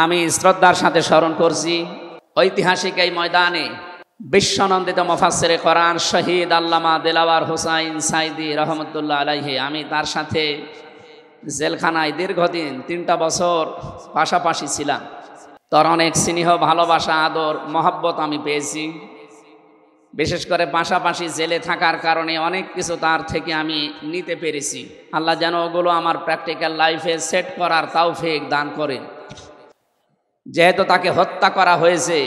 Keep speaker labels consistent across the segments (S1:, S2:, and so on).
S1: আমি শ্রদ্ধার সাথে স্মরণ করছি ঐতিহাসিক এই ময়দানে বিশ্বনন্দিত মুফাসসিরে কোরআন শহীদ আল্লামা দেলাওয়ার হোসাইন সাইদি রহমতুল্লাহ আলাইহি। আমি তার সাথে জেলখানায় দীর্ঘদিন 3টা বছর পাশাপাশি ছিলাম। তার অনেক স্নেহ, ভালোবাসা, আদর, মহব্বত আমি পেয়েছি। বিশেষ করে পাশাপাশি জেলে থাকার কারণে অনেক কিছু তার থেকে আমি নিতে পেরেছি। আল্লাহ যেন ওগুলো আমার প্র্যাকটিক্যাল লাইফে সেট করার তৌফিক দান করেন। যেহেতু তাকে হত্যা করা হয়েছে,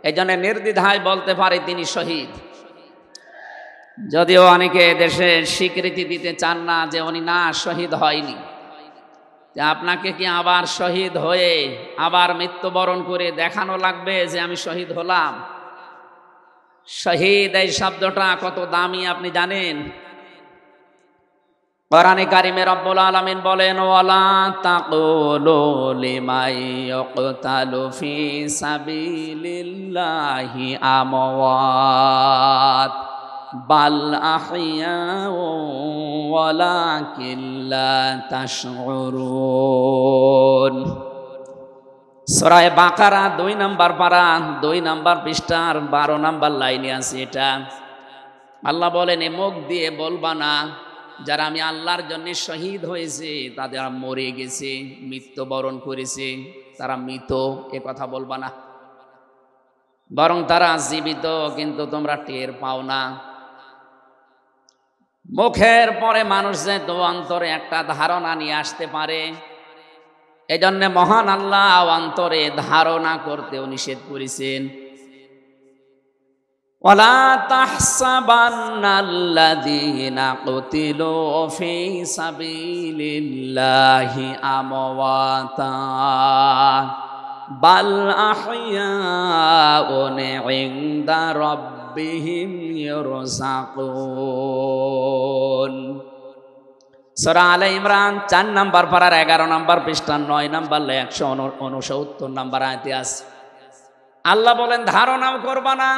S1: এই জন্য নির্দ্বিধায় বলতে পারে তিনি শহীদ। যদিও অনেকে দেশে স্বীকৃতি দিতে চান না যে উনি না শহীদ হয়নি। আপনাকে কি আবার শহীদ হয়ে আবার মৃত্যুবরণ করে দেখানো লাগবে যে আমি শহীদ হলাম? শহীদ এই শব্দটা কত দামি আপনি জানেন? কোরআনে কারিমে রব্বুল আলামিন বলেন, ওয়ালা তাকুলু লিমান ইয়ুকতালু ফি সাবিলিল্লাহি আমওয়াত বাল আহইয়াউ ওয়ালাকিন লা তাশউরুন। সূরা বাকারা 2 নম্বর পারা 2 নম্বর পৃষ্ঠার 12 নম্বর লাইনে আছে এটা। আল্লাহ বলেন, মুখ দিয়ে বলবা না যারা আমি আল্লাহর জন্য শহীদ হয়েছে তাদের মরে গেছে, মৃত্যুবরণ করেছে, তারা মৃত, এ কথা বলবা না। বরং তারা জীবিত, কিন্তু তোমরা টের পাও না। মুখের পরে মানুষ যেহেতু অন্তরে একটা ধারণা নিয়ে আসতে পারে, এই জন্য মহান আল্লাহ অন্তরে ধারণা করতেও নিষেধ করেছেন। ওয়ালা তাহসাবান্নাল্লাযীনা কুতিলু ফী সাবিলিল্লাহি আমওয়াতা বাল আহইয়াউন ইনদা রাব্বিহিম ইরযাকুন। সূরা আলে ইমরান 4 নম্বর পারার 11 নম্বর পৃষ্ঠা 9 নম্বর 169 নম্বর আয়াতে আছে। আল্লাহ বলেন, ধারণাও করবা না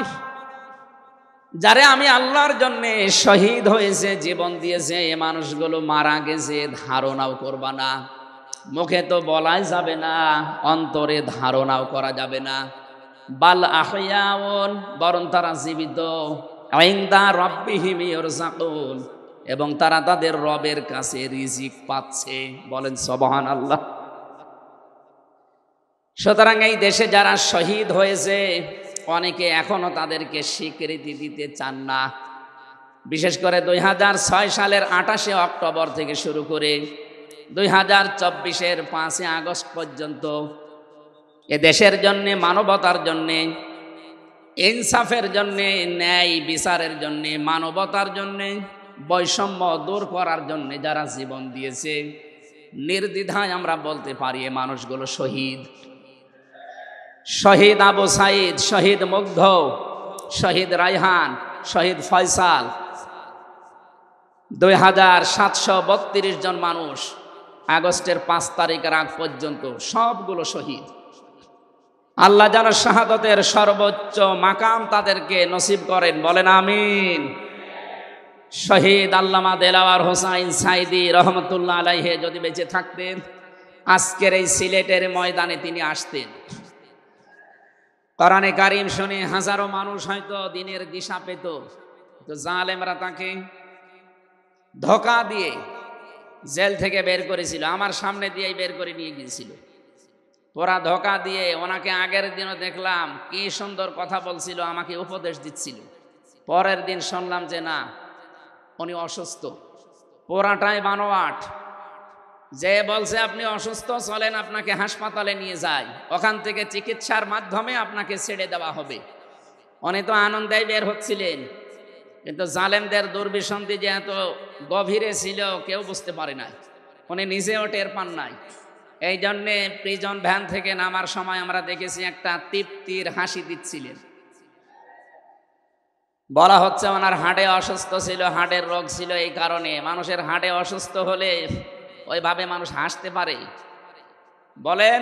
S1: যারে আমি আল্লাহর জন্য শহীদ হয়েছে, জীবন দিয়েছে, এ মানুষগুলো মারা গেছে, ধারণাও করবা না। মুখে তো বলাই যাবে না, অন্তরে ধারণাও করা যাবে না। বাল আহইয়াউন, বরং তারা জীবিত, ইনদা রাব্বিহিম ইরযাকুন, এবং তারা তাদের রবের কাছে রিজিক পাচ্ছে। বলেন সুবহানাল্লাহ। সুতরাং এই দেশে যারা শহীদ হয়েছে অনেকে এখনো তাদেরকে স্বীকৃতি দিতে চান না। বিশেষ করে 2006 সালের 28শে অক্টোবর থেকে শুরু করে 2024-এর 5 আগস্ট পর্যন্ত এ দেশের জন্য, মানবতার জন্য, ইনসাফের জন্য, ন্যায় বিচারের জন্য, মানবতার জন্য, বৈষম্য দূর করার জন্য যারা জীবন দিয়েছে, নির্দ্বিধায় আমরা বলতে পারি এ মানুষগুলো শহীদ। শহীদ আবু সাইদ, শহীদ মুগ্ধ, শহীদ রায়হান, শহীদ ফয়সাল, 2732 জন মানুষ আগস্টের 5 তারিখের আগ পর্যন্ত সবগুলো শহীদ। আল্লাহ যেন শাহাদতের সর্বোচ্চ মাকাম তাদেরকে নসিব করেন, বলেন আমিন। শহীদ আল্লামা দেলাওয়ার হোসাইন সাইদি রহমতুল্লাহ আলাইহি যদি বেঁচে থাকতেন, আজকের এই সিলেটের ময়দানে তিনি আসতেন। কোরআনে কারিম শুনে হাজারো মানুষ হয়তো দিনের দিশা পেত, তো জালেমরা তাকে ধোঁকা দিয়ে জেল থেকে বের করেছিল। আমার সামনে দিয়েই বের করে নিয়ে গিয়েছিল, ওরা ধোঁকা দিয়ে। ওনাকে আগের দিনও দেখলাম কি সুন্দর কথা বলছিল, আমাকে উপদেশ দিচ্ছিল। পরের দিন শুনলাম যে না, উনি অসুস্থ, পুরাটাই বানোয়াট। যে বলছে আপনি অসুস্থ, চলেন আপনাকে হাসপাতালে নিয়ে যাই, ওখান থেকে চিকিৎসার মাধ্যমে আপনাকে ছেড়ে দেওয়া হবে। উনি তো আনন্দেই বের হচ্ছিলেন, কিন্তু জালেমদের দুর্বিসন্ধি যে এত গভীরে ছিল কেউ বুঝতে পারে নাই, উনি নিজেও টের পান নাই। এই জন্যে প্রিজন ভ্যান থেকে নামার সময় আমরা দেখেছি একটা তৃপ্তির হাসি দিচ্ছিলেন। বলা হচ্ছে ওনার হাড়ে অসুস্থ ছিল, হাড়ের রোগ ছিল। এই কারণে মানুষের হাড়ে অসুস্থ হলে ওইভাবে মানুষ হাসতে পারে? বলেন।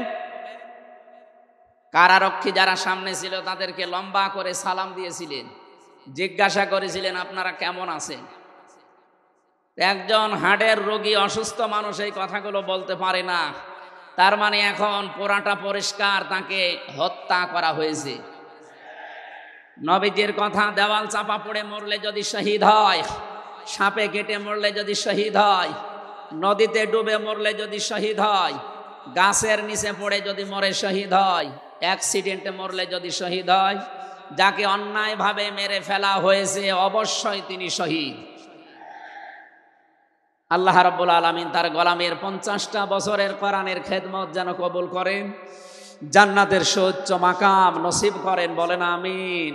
S1: কারারক্ষী যারা সামনে ছিল তাদেরকে লম্বা করে সালাম দিয়েছিলেন, জিজ্ঞাসা করেছিলেন আপনারা কেমন আছেন। একজন হাড়ের রোগী অসুস্থ মানুষ এই কথাগুলো বলতে পারে না, তার মানে এখন পুরাটা পরিষ্কার, তাকে হত্যা করা হয়েছে। নবীজির কথা, দেওয়াল চাপা পড়ে মরলে যদি শহীদ হয়, সাপে কেটে মরলে যদি শহীদ হয়, নদীতে ডুবে মরলে যদি শহীদ হয়, গাছের নিচে পড়ে যদি মরে শহীদ হয়, অ্যাক্সিডেন্টে মরলে যদি শহীদ হয়, যাকে অন্যায়ভাবে মেরে ফেলা হয়েছে অবশ্যই তিনি শহীদ। আল্লাহ রাব্বুল আলামিন তার গোলামের 50টা বছরের কোরআনের খেদমত যেন কবুল করেন, জান্নাতের সুউচ্চ মাকাম নসিব করেন, বলেন আমিন।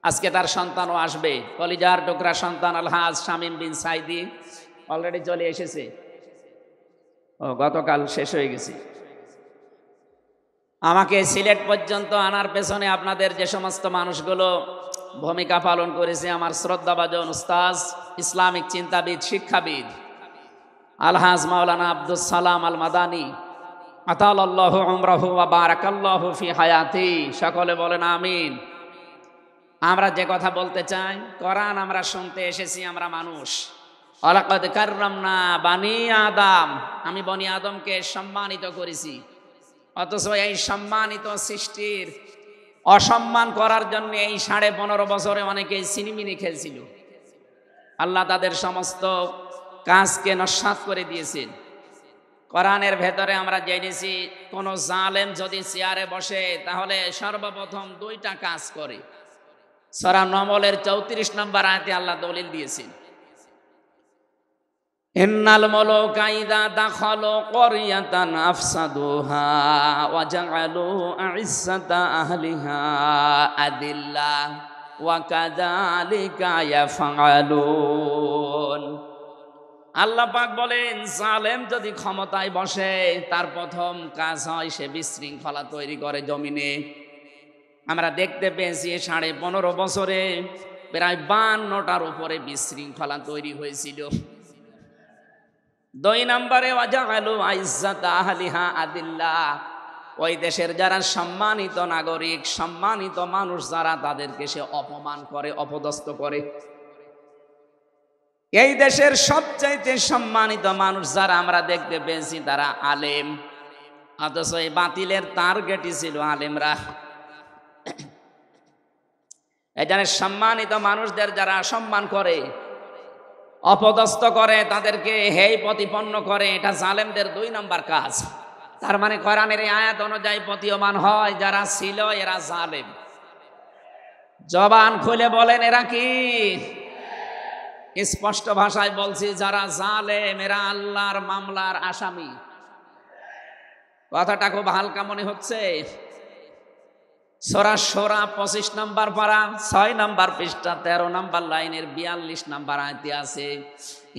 S1: আজকে তার সন্তানও আসবে, কলিজার টুকরা সন্তান আলহাজ শামীম বিন সাইদি অলরেডি চলে এসেছে, ও গতকাল শেষ হয়ে গেছে। আমাকে সিলেট পর্যন্ত আনার পেছনে আপনাদের যে সমস্ত মানুষগুলো ভূমিকা পালন করেছে, আমার শ্রদ্ধাভাজন উস্তাজ, ইসলামিক চিন্তাবিদ, শিক্ষাবিদ আলহাজ মাওলানা আব্দুস সালাম আল মাদানী, আতালাল্লাহু উমরাহু ওয়া বারাকাল্লাহু ফি হায়াতি, সকলে বলেন আমিন। আমরা যে কথা বলতে চাই, কোরআন আমরা শুনতে এসেছি, আমরা মানুষ। ওয়ালাকাদ কাররামনা বানি আদম, আমি বনি আদমকে সম্মানিত করেছি। অথচ এই সম্মানিত সৃষ্টির অসম্মান করার জন্য এই 15.5 বছরে অনেকেই সিনিমিনি খেলছিল। আল্লাহ তাদের সমস্ত কাজকে নস্যাৎ করে দিয়েছেন। কোরআনের ভেতরে আমরা জেনেছি, কোন জালেম যদি চেয়ারে বসে তাহলে সর্বপ্রথম 2টা কাজ করে। সূরা নমলের 34 নম্বর আয়াতে আল্লাহ দলিল দিয়েছেন, ইন্নাল মুলুকা ইযা দাখালু ক্বরিয়াতান আফসাদুহা ওয়া জাআলু আ'iজ্জাতা আহলিহা আদিল্লা ওয়া কাযালিকা ইয়াফআলুন। আল্লাহ পাক বলেন, জালেম যদি ক্ষমতায় বসে তার প্রথম কাজ হয় সে বিশৃঙ্খলা তৈরি করে জমিনে। আমরা দেখতে পেয়েছি 15.5 বছরে প্রায় 52টার উপরে বিশৃঙ্খলা তৈরি হয়েছিল। 2 নম্বরে ওয়াজাআলু আ'iজ্জাতা আহলিহা আদিল্লা, ওই দেশের যারা সম্মানিত নাগরিক, সম্মানিত মানুষ যারা, তাদেরকে সে অপমান করে, অপদস্থ করে। এই দেশের সবচাইতে সম্মানিত মানুষ যারা আমরা দেখতে পেয়েছি তারা আলেম, অথচ এই বাতিলের টার্গেটই ছিল আলেমরা। এখানে সম্মানিত মানুষদের যারা সম্মান করে, অপদস্থ করে, তাদেরকে হেয় প্রতিপন্ন করে, এটা জালেমদের 2 নম্বর কাজ। তার মানে কোরআনের এই আয়াত অনুযায়ী প্রতীয়মান হয় যারা ছিল এরা জালেম। জবান খুলে বলেন এরা কি? স্পষ্ট ভাষায় বলছি, যারা জালেম এরা আল্লাহর মামলার আসামি। কথাটা খুব হালকা মনে হচ্ছে। সূরা শূরা 25 নম্বর পারা 6 নম্বর পৃষ্ঠা 13 নম্বর লাইনের 42 নম্বর আয়াতে আছে,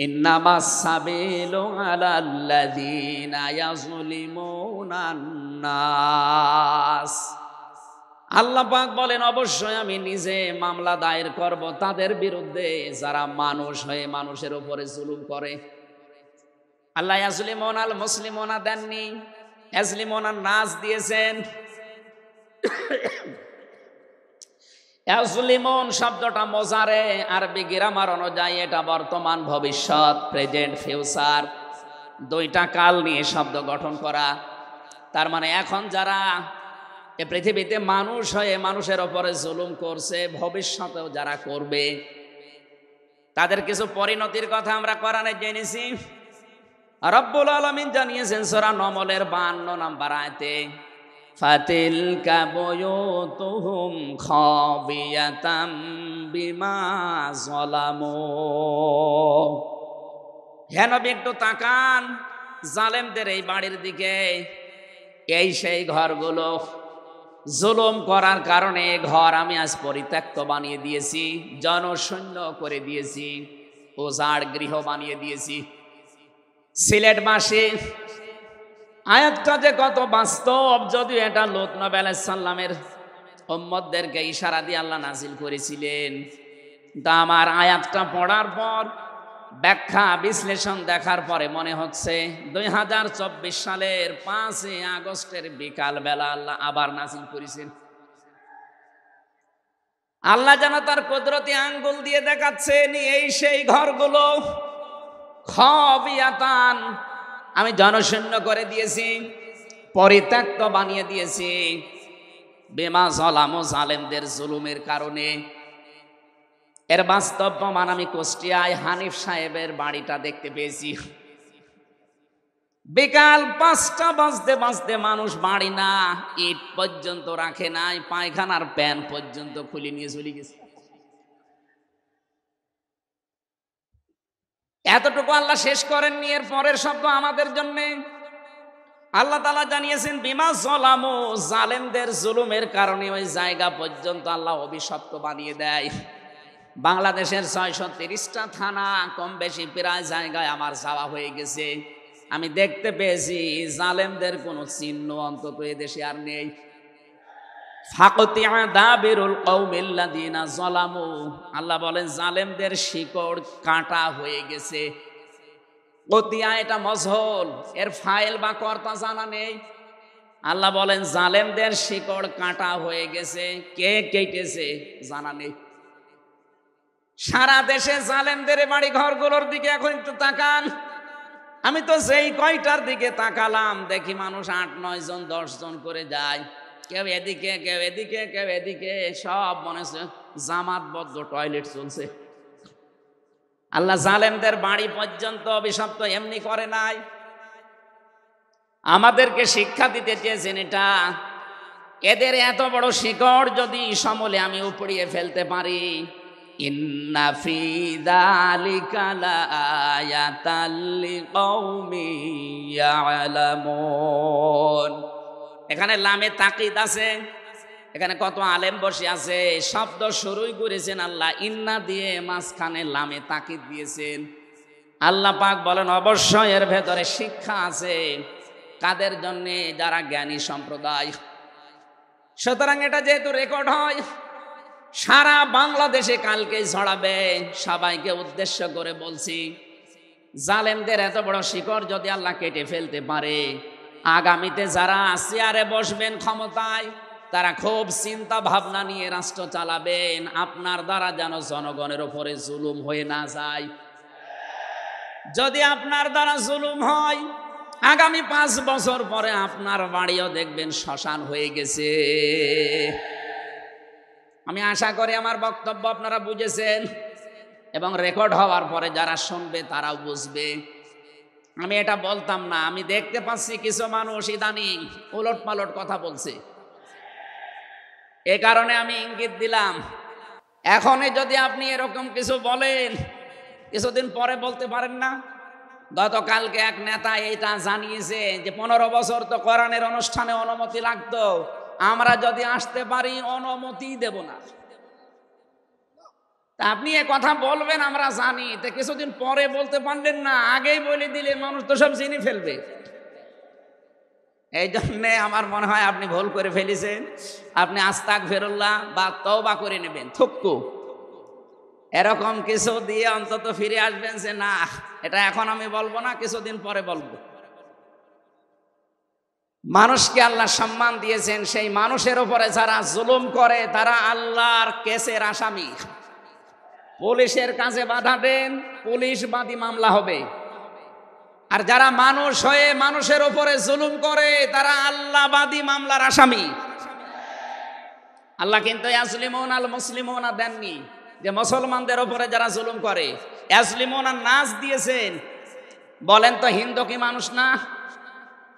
S1: ইন্নামাস সাবিলু আলাল্লাযীনা ইয়াযলিমুনান নাস। আল্লাহ পাক বলেন, অবশ্যই আমি নিজে মামলা দায়ের করব তাদের বিরুদ্ধে যারা মানুষ হয়ে মানুষের উপরে জুলুম করে। আল্লাহ ইয়াজলিমুনাল মুসলিমুনা দেননি, ইয়াজলিমুনান নাস দিয়েছেন। ইয়াজলিমুন শব্দটা মোজারে, আরবি গ্রামার অনুযায়ী এটা বর্তমান, ভবিষ্যৎ, প্রেজেন্ট, ফিউচার, 2টা কাল নিয়ে শব্দ গঠন করা। তার মানে এখন যারা এ পৃথিবীতে মানুষ হয়ে মানুষের উপরে জুলুম করছে, ভবিষ্যতেও যারা করবে, তাদের কিছু পরিণতির কথা আমরা কোরআনে জেনেছি। রব্বুল আলামিন জানিয়েছেন সূরা নমলের 52 নম্বর আয়াতে, ফাতিলকা বুয়ুতুহুম খাবিয়াতাম বিমা যালামু। হে নবী, একটু তাকান জালেমদের এই বাড়ির দিকে। এই সেই ঘরগুলো, জুলুম করার কারণে ঘর আমি আজ পরিত্যক্ত বানিয়ে দিয়েছি, জনশূন্য করে দিয়েছি, উজাড় গৃহ বানিয়ে দিয়েছি। সিলেটবাসী, আয়াতটা যে কত বাস্তব, যদিও এটা লূত নবী আলাইহিস সালামের উম্মতদেরকে ইশারা দিয়ে আল্লাহ নাজিল করেছিলেন। তা আমার আয়াতটা পড়ার পর, ব্যাখ্যা বিশ্লেষণ দেখার পরে মনে হচ্ছে 2024 সালের 5 আগস্টের বিকাল বেলা আল্লাহ আবার নাজিল করেছেন। আল্লাহ যেন তার কুদরতি আঙ্গুল দিয়ে দেখাচ্ছেন এই সেই ঘরগুলো, খাবিয়াতান, আমি জনশূন্য করে দিয়েছি, পরিত্যক্ত বানিয়ে দিয়েছি। বেমা জলামো, জালেমদের জুলুমের কারণে। এর বাস্তব প্রমাণ আমি কুষ্টিয়ায় হানিফ সাহেবের বাড়িটা দেখতে পেয়েছি। বিকাল 5টা বাজতে বাজতে মানুষ বাড়ি না ইট পর্যন্ত রাখে নাই, পায়খানার প্যান পর্যন্ত খুলে নিয়ে চলে গেছে। এতটুকু আল্লাহ শেষ করেননি, এর পরের শব্দ আমাদের জন্য। আল্লাহ তাআলা জানিয়েছেন বিমা জলামু, জালেমদের জুলুমের কারণে ওই জায়গা পর্যন্ত আল্লাহ অভিশপ্ত বানিয়ে দেয়। বাংলাদেশের 630টা থানা কম বেশি প্রায় জায়গায় আমার যাওয়া হয়ে গেছে। আমি দেখতে পেয়েছি জালেমদের কোনো চিহ্ন অন্তত এদেশে আর নেই। ফাকতিয়া দাবিরুল কওমিল্লাযিনা যালামু, আল্লাহ বলেন জালেমদের শিকড় কাটা হয়ে গেছে। কতিয়া এটা মজহুল, এর ফাইল বা কর্তা জানা নেই। আল্লাহ বলেন জালেমদের শিকড় কাটা হয়ে গেছে, কে কেটেছে জানা নেই। সারা দেশে জালেমদের বাড়ি ঘরগুলোর দিকে এখন একটু তাকান। আমি তো যেই কয়টার দিকে তাকালাম দেখি মানুষ 8-9 জন 10 জন করে যায়, কেউ এদিকে কেউ এদিকে কেউ এদিকে, সব মনে হচ্ছে জামাতবদ্ধ টয়লেট চলছে। আল্লাহ জালেমদের বাড়ি পর্যন্ত অভিশপ্ত এমনি করে নাই, আমাদেরকে শিক্ষা দিতে চেয়েছেন এটা। এদের এত বড় শিকড় যদি সমূলে আমি উপড়িয়ে ফেলতে পারি, ইন্না ফি যালিকা লাআয়াতাল লিকাউমিন ইয়ালামুন। এখানে লামে তাকিদ আছে, এখানে কত আলেম বসে আছে, শব্দ শুরুই করেছেন আল্লাহ ইন্না দিয়ে, মাঝখানে লামে তাকিদ দিয়েছেন। আল্লাহ পাক বলেন অবশ্যই এর ভেতরে শিক্ষা আছে। কাদের জন্য? যারা জ্ঞানী সম্প্রদায়। সুতরাং এটা যেহেতু রেকর্ড হয়, সারা বাংলাদেশে কালকে ছড়াবে। সবাইকে উদ্দেশ্য করে বলছি, জালেমদের এত বড় শিকড় যদি আল্লাহ কেটে ফেলতে পারে, আগামীতে যারা চেয়ারে বসবেন ক্ষমতায়, তারা খুব চিন্তা ভাবনা নিয়ে রাষ্ট্র চালাবেন, আপনার দ্বারা যেন জনগণের উপরে জুলুম হয়ে না যায়। যদি আপনার দ্বারা জুলুম হয়, আগামী 5 বছর পরে আপনার বাড়িও দেখবেন শ্মশান হয়ে গেছে। আমি আশা করি আমার বক্তব্য আপনারা বুঝেছেন, এবং রেকর্ড হওয়ার পরে যারা শুনবে তারাও বুঝবে। আমি এটা বলতাম না, আমি দেখতে পাচ্ছি কিছু মানুষ ইদানিং উলট পালট কথা বলছে। এ কারণে আমি ইঙ্গিত দিলাম, এখনই যদি আপনি এরকম কিছু বলেন, কিছুদিন পরে বলতে পারেন না। গতকালকে এক নেতা এটা জানিয়েছে যে 15 বছর তো কোরআনের অনুষ্ঠানে অনুমতি লাগতো, আমরা যদি আসতে পারি অনুমতি দেব না। তা আপনি এ কথা বলবেন আমরা জানি, তো কিছুদিন পরে বলতে পারলেন না, আগেই বলে দিলে মানুষ তো সব চিনি ফেলবে। এই জন্যে আমার মনে হয় আপনি ভুল করে ফেলেছেন। আপনি আস্তাগফিরুল্লাহ বা তওবা করে নেবেন, থুক্কু এরকম কিছু দিয়ে অন্তত ফিরে আসবেন যে না, এটা এখন আমি বলবো না, কিছুদিন পরে বলবো। মানুষকে আল্লাহ সম্মান দিয়েছেন, সেই মানুষের উপরে যারা জুলুম করে তারা আল্লাহর কেসের আসামি। পুলিশের কাছে বাধা দেন, পুলিশ বাদী মামলা হবে। আর যারা মানুষ হয়ে মানুষের উপরে জুলুম করে তারা আল্লাহ বাদী মামলার আসামি। আল্লাহ কিন্তু ইয়াজলিমুন আল মুসলিমুনা দেননি, যে মুসলমানদের উপরে যারা জুলুম করে ইয়াজলিমুনা নাস দিয়েছেন। বলেন তো হিন্দু কি মানুষ না?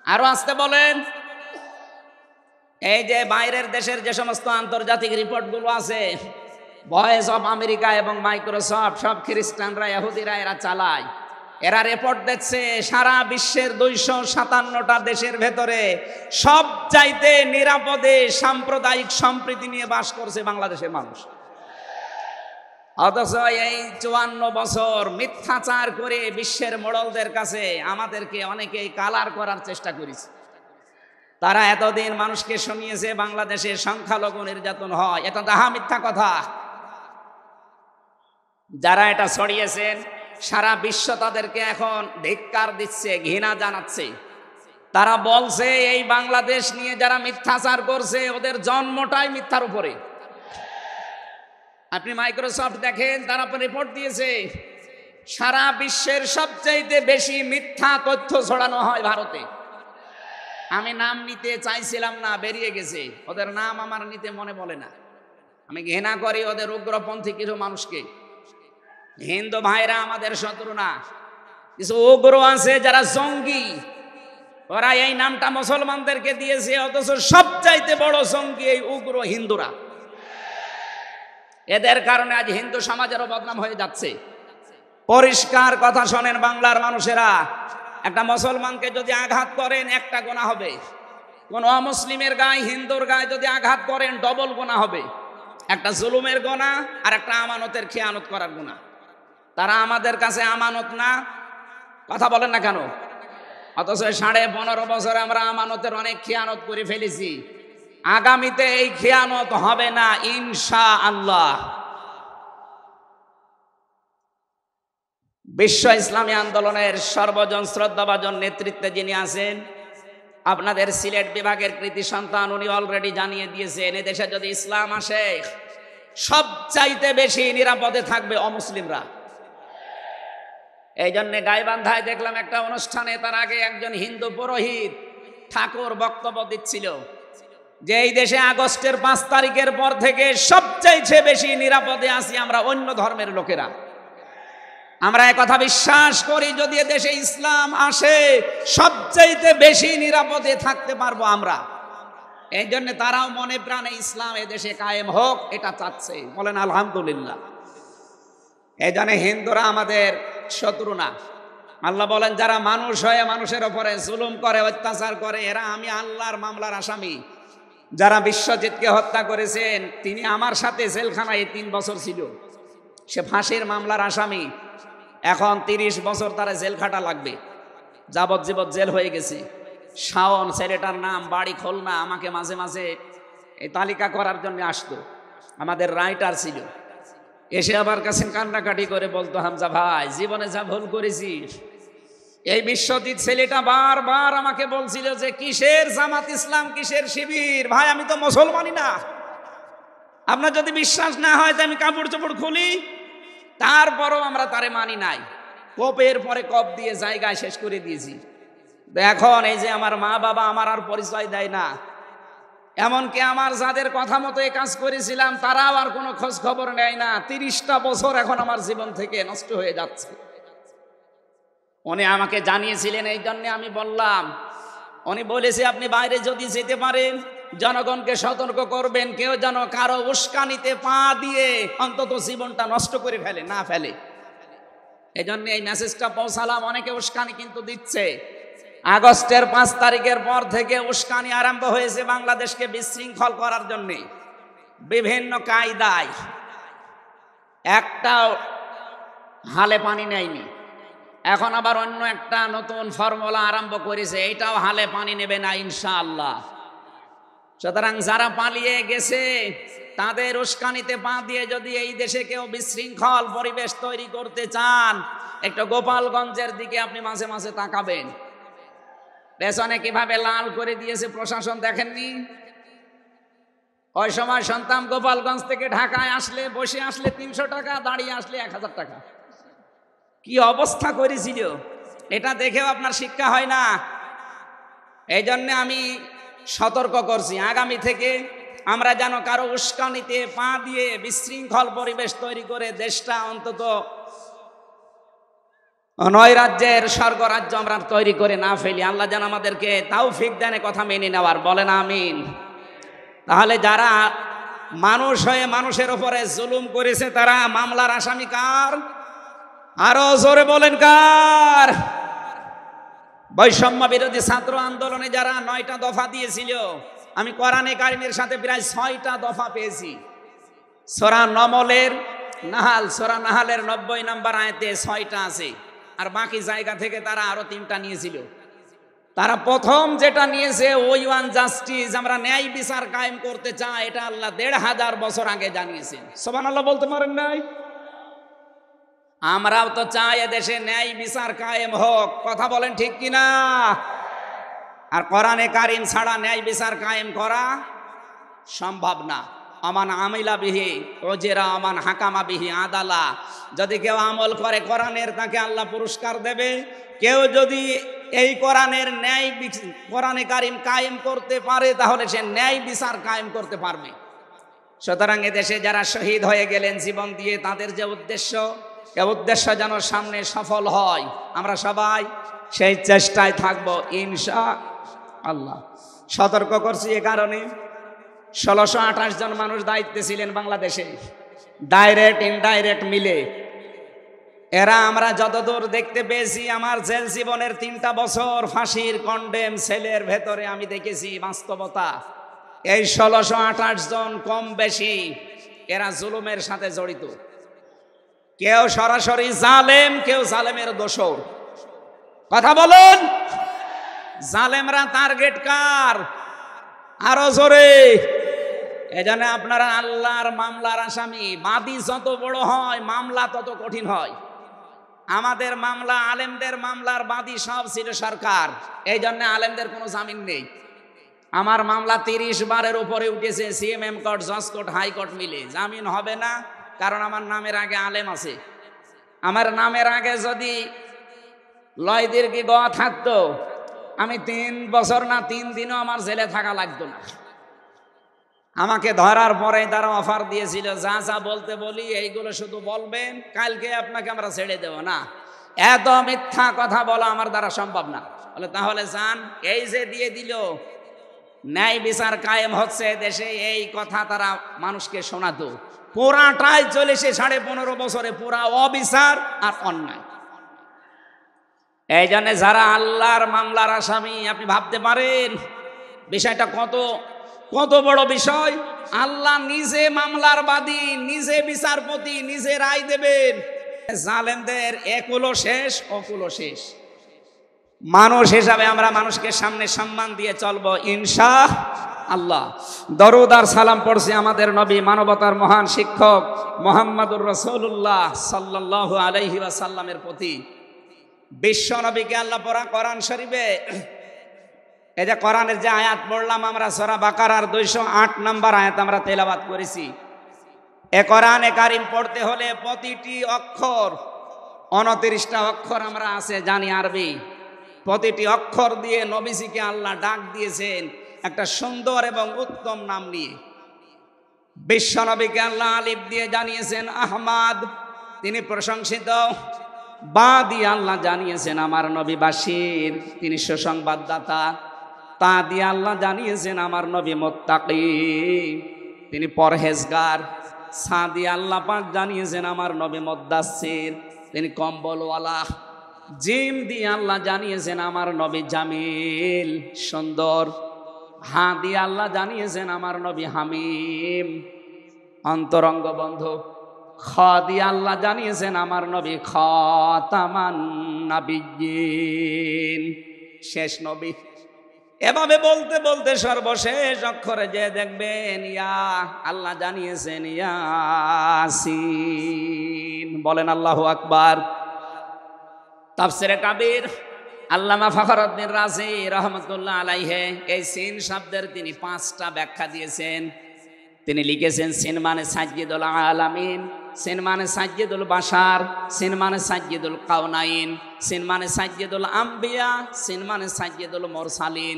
S1: আরো আসতে বলেন। এই যে বাইরের দেশের যে সমস্ত আন্তর্জাতিক রিপোর্টগুলো আছে, ভয়েস অফ আমেরিকা এবং মাইক্রোসফট, সব খ্রিস্টানরা ইহুদিরা এরা চালায়। এরা রিপোর্ট দিচ্ছে সারা বিশ্বের 257টা দেশের ভেতরে সব চাইতে নিরাপদে সাম্প্রদায়িক সম্প্রীতি নিয়ে বাস করছে বাংলাদেশের মানুষ। অথচ এই 54 বছর মিথ্যাচার করে বিশ্বের মোড়লদের কাছে আমাদেরকে অনেকেই কালার করার চেষ্টা করেছে। তারা এতদিন মানুষকে শুনিয়েছে বাংলাদেশে সংখ্যালঘু নির্যাতন হয়, এটা ডাহা মিথ্যা কথা। যারা এটা ছড়িয়েছেন সারা বিশ্ব তাদেরকে এখন ধিক্কার দিচ্ছে, ঘৃণা জানাচ্ছে। তারা বলছে এই বাংলাদেশ নিয়ে যারা মিথ্যাচার করছে ওদের জন্মটাই মিথ্যার উপরে। আপনি মাইক্রোসফট দেখেন, তারা রিপোর্ট দিয়েছে সারা বিশ্বের সবচাইতে বেশি মিথ্যা তথ্য ছড়ানো হয় ভারতে। আমি নাম নিতে চাইছিলাম না, বেরিয়ে গেছে। ওদের নাম আমার নিতে মনে বলে না। আমি ঘৃণা করি ওদের উগ্রপন্থী কিছু মানুষকে। হিন্দু ভাইরা আমাদের শত্রু না, কিছু উগ্র আছে যারা জঙ্গি, ওরা এই নামটা মুসলমানদেরকে দিয়েছে, অথচ সবচাইতে বড় জঙ্গি এই উগ্র হিন্দুরা। এদের কারণে আজ হিন্দু সমাজেরও বদনাম হয়ে যাচ্ছে। পরিষ্কার কথা শোনেন বাংলার মানুষেরা, একটা মুসলমানকে যদি আঘাত করেন একটা গুনাহ হবে, কোন অমুসলিমের গায়ে হিন্দুর গায়ে যদি আঘাত করেন ডবল গুনাহ হবে। একটা জুলুমের গুনাহ আর একটা আমানতের খেয়ানত করার গুনাহ। তারা আমাদের কাছে আমানত না, কথা বলেন না কেন? অথচ 15.5 বছর আমরা আমানতের অনেক খেয়ানত করে ফেলেছি। আগামীতে এই খেয়ানত হবে না ইনশাআল্লাহ। বিশ্ব ইসলামী আন্দোলনের সর্বজন শ্রদ্ধাভাজন নেতৃত্বে যিনি আছেন, আপনাদের সিলেট বিভাগের কৃতি সন্তান, উনি অলরেডি জানিয়ে দিয়েছেন এদেশে যদি ইসলাম আসে সবচাইতে বেশি নিরাপদে থাকবে অমুসলিমরা। এই জন্যে গাইবান্ধায় দেখলাম একটা অনুষ্ঠানে, তার আগে একজন হিন্দু পুরোহিত ঠাকুর বক্তব্য দিচ্ছিল যে এই দেশে আগস্টের 5 তারিখের পর থেকে সবচাইতে বেশি নিরাপদে আছি আমরা অন্য ধর্মের লোকেরা। আমরা এই কথা বিশ্বাস করি, যদি দেশে ইসলাম আসে সবচাইতে বেশি নিরাপদে থাকতে পারবো আমরা। এই জন্য তারাও মনে প্রাণে ইসলাম এদেশে কায়েম হোক এটা চাচ্ছে, বলেন আলহামদুলিল্লাহ। এই জন্য হিন্দুরা আমাদের শত্রু না। আল্লাহ বলেন যারা মানুষ হয়ে মানুষের উপরে জুলুম করে, অত্যাচার করে, এরা আমি আল্লাহর মামলার আসামি। যারা বিশ্বজিৎকে হত্যা করেছেন তিনি আমার সাথে জেলখানায় 3 বছর ছিল, সে ফাঁসির মামলার আসামি। এখন 30 বছর তারা জেল খাটা লাগবে, যাবজ্জীবন জেল হয়ে গেছে। শাওন ছেলেটার নাম, বাড়ি খুলনা, আমাকে মাঝে মাঝে এই তালিকা করার জন্য আসতো, আমাদের রাইটার ছিল। এসে আবার কাছে কান্নাকাটি করে বলতো, হামজা ভাই জীবনে যা ভুল করেছিস। এই বিশ্বজিৎ ছেলেটা বারবার আমাকে বলছিল যে কিসের জামাত ইসলাম, কিসের শিবির, ভাই আমি তো মুসলমানই না। আপনার যদি বিশ্বাস না হয় তো আমি কাপড় চোপড় খুলি, তারপরও আমরা তারে মানি নাই। কপের পরে কপ দিয়ে জায়গায় শেষ করে দিয়েছি। এখন এই যে আমার মা বাবা আমার আর পরিচয় দেয় না, এমনকি আমার যাদের কথা মতো এই কাজ করেছিলাম তারাও আর কোনো খোঁজ খবর নেয় না। 30টা বছর এখন আমার জীবন থেকে নষ্ট হয়ে যাচ্ছে। উনি আমাকে জানিয়েছিলেন, এই জন্য আমি বললাম। উনি বলেছে আপনি বাইরে যদি যেতে পারেন জনগণকে সতর্ক করবেন, কেউ যেন কারো উস্কানিতে পা দিয়ে অন্তত জীবনটা নষ্ট করে না ফেলে। এই জন্য এই মেসেজটা পৌঁছালাম। অনেকে উস্কানি কিন্তু দিচ্ছে। আগস্টের 5 তারিখের পর থেকে উস্কানি আরম্ভ হয়েছে বাংলাদেশকে বিশৃঙ্খল করার জন্য বিভিন্ন কায়দায়। একটা হালে পানি নেয়নি, এখন আবার অন্য একটা নতুন ফর্মুলা আরম্ভ করেছে, এটাও হালে পানি নেবে না ইনশাআল্লাহ। সুতরাং যারা পালিয়ে গেছে তাদের উস্কানিতে পা দিয়ে যদি এই দেশে কেউ বিশৃঙ্খল পরিবেশ তৈরি করতে চান, একটু গোপালগঞ্জের দিকে আপনি মাঝে মাঝে তাকাবেন। পেছনে কিভাবে লাল করে দিয়েছে প্রশাসন দেখেননি? ওই সময় সন্তান গোপালগঞ্জ থেকে ঢাকায় আসলে, বসে আসলে 300 টাকা, দাঁড়িয়ে আসলে 1000 টাকা। কি অবস্থা করেছিল, এটা দেখেও আপনার শিক্ষা হয় না। এই জন্য আমি সতর্ক করছি, আগামী থেকে আমরা যেন কারো উস্কানিতে পা দিয়ে বিশৃঙ্খল পরিবেশ তৈরি করে দেশটা অন্তত নৈরাজ্যের স্বর্গরাজ্য আমরা তৈরি করে না ফেলি। আল্লাহ যেন আমাদেরকে তৌফিক দেন কথা মেনে নেওয়ার, বলেন আমিন। তাহলে যারা মানুষ হয়ে মানুষের উপরে জুলুম করেছে তারা মামলার আসামি কার? আরো জোরে বলেন কার? বৈষম্য বিরোধী ছাত্র আন্দোলনে যারা 9টা দফা দিয়েছিল, আমি কোরআনে কারিমের সাথে প্রায় 6টা দফা পেয়েছি। সূরা নাহালের 90 নম্বর আয়াতে 6টা আছে, আর বাকি জায়গা থেকে তারা আরো 3টা নিয়েছিল। তারা প্রথম যেটা নিয়েছে ওই ওয়ান জাস্টিস, আমরা ন্যায় বিচার কায়েম করতে চাই, এটা আল্লাহ 1500 বছর আগে জানিয়েছেন। সুবহানাল্লাহ বলতে পারেন নাই? আমরাও তো চাই এদেশে ন্যায় বিচার কায়েম হোক, কথা বলেন ঠিক কিনা? আর কোরআনে কারিম ছাড়া ন্যায় বিচার কায়েম করা সম্ভব না। আমান আমিলা বিহি ওজেরা আমান হাকামা বিহি আদালা। যদি কেউ আমল করে কোরআনের তাকে আল্লাহ পুরস্কার দেবে, কেউ যদি এই কোরআনের ন্যায় কোরআনে কারিম কায়েম করতে পারে তাহলে সে ন্যায় বিচার কায়েম করতে পারবে। সুতরাং এদেশে যারা শহীদ হয়ে গেলেন জীবন দিয়ে, তাদের যে উদ্দেশ্য, এ উদ্দেশ্য যেন সামনে সফল হয়, আমরা সবাই সেই চেষ্টায় থাকব ইনশাআল্লাহ। সতর্ক করছি এ কারণে, 1628 জন মানুষ দায়িত্বে ছিলেন বাংলাদেশে, ডাইরেক্ট ইনডাইরেক্ট মিলে। এরা আমরা যতদূর দেখতে পেয়েছি, আমার জেল জীবনের 3টা বছর ফাঁসির কন্ডেম সেলের ভেতরে আমি দেখেছি বাস্তবতা। এই 1628 জন কম বেশি এরা জুলুমের সাথে জড়িত। কেউ সরাসরি জালেম, কেউ জালেমের দোসর। কথা বলুন, জালেমরা টার্গেট কার? আরো জোরে। এজন্য আপনারা আল্লাহর মামলার আসামি। বাদী যত বড় হয় মামলা তত কঠিন হয়। আমাদের মামলা, আলেমদের মামলার বাদী সব ছিল সরকার, এই জন্য আলেমদের কোনো জামিন নেই। আমার মামলা 30 বারের উপরে উঠেছে, সিএমএম কোর্ট, জজ কোর্ট, হাইকোর্ট মিলে। জামিন হবে না, কারণ আমার নামের আগে আলেম আছে। আমার নামের আগে যদি লয়দের কি গ থাকতো, আমি 3 বছর না 3 দিনও আমার জেলে থাকা লাগতো না। আমাকে ধরার পরে তারা অফার দিয়েছিল, যা যা বলতে বলি এইগুলো শুধু বলবেন, কালকে আপনাকে আমরা ছেড়ে দেব না। এত মিথ্যা কথা বলা আমার দ্বারা সম্ভব না। বলে তাহলে যান। এই যে দিয়ে দিল, ন্যায় বিচার কায়েম হচ্ছে দেশে, এই কথা তারা মানুষকে শোনাতো। পুরাটাই চলেছে 15.5 বছরে, পুরা অবিচার আর অন্যায়। এই জন্য যারা আল্লাহর মামলার আসামি, আপনি ভাবতে পারেন বিষয়টা কত কত বড় বিষয়। আল্লাহ নিজে মামলার বাদী, নিজে বিচারপতি, নিজে রায় দেবেন। জালেমদের একুলো শেষ, অকুলো শেষ। মানুষ হিসাবে আমরা মানুষকে সামনে সম্মান দিয়ে চলবো ইনশাআল্লাহ। দরুদ আর সালাম পড়ছি আমাদের নবী, মানবতার মহান শিক্ষক মুহাম্মদুর রাসূলুল্লাহ সাল্লাল্লাহু আলাইহি ওয়াসাল্লামের প্রতি। বিশ্ব নবীকে আল্লাহ পড়া কোরআন শরীফে, এই যে কোরআনের যে আয়াত পড়লাম আমরা, সূরা বাকারার 208 নম্বর আয়াত আমরা তেলাওয়াত করেছি। এ কোরআনে কারিম পড়তে হলে প্রতিটি অক্ষর, 29টা অক্ষর আমরা আছে জানি আরবি, প্রতিটি অক্ষর দিয়ে নবীজিকে আল্লাহ ডাক দিয়েছেন একটা সুন্দর এবং উত্তম নাম নিয়ে। বিশ্ব নবীকে আল্লাহ আলিফ দিয়ে জানিয়েছেন আহমদ, তিনি প্রশংসিত। বা দিয়ে আল্লাহ জানিয়েছেন আমার নবী বাশির, তিনি সুসংবাদদাতা। তা দিয়ে আল্লাহ জানিয়েছেন আমার নবী মুত্তাকি, তিনি পরহেজগার। সা দিয়ে আল্লাহ পাক জানিয়েছেন আমার নবী মুদ্দাসসির, তিনি কম্বলওয়ালা। জিম দিয়ে আল্লাহ জানিয়েছেন আমার নবী জামিল, সুন্দর। হা দিয়ে আল্লাহ জানিয়েছেন আমার নবী হামিম, অন্তরঙ্গ বন্ধু। খ দিয়ে আল্লাহ জানিয়েছেন আমার নবী খাতামান নাবিয়্যিন, শেষ নবী। এভাবে বলতে বলতে সর্বশেষ অক্ষরে যে দেখবেন ইয়া, আল্লাহ জানিয়েছেন ইয়াসিন। বলেন আল্লাহু আকবার। তাফসিরে কাবীর আল্লামা ফখরুদ্দীন রাজি রহমতুল্লাহ আলাইহি এই সিন শব্দের তিনি 5টা ব্যাখ্যা দিয়েছেন। তিনি লিখেছেন সিন মানে সাজ্জিদুল আলামিন, সিন মানে সাজ্জিদুল বাশার, সিন মানে সাজ্জিদুল কাউনাইন, সিন মানে সাজ্জিদুল আম্বিয়া, সিন মানে সাজ্জিদুল মুরসালিন।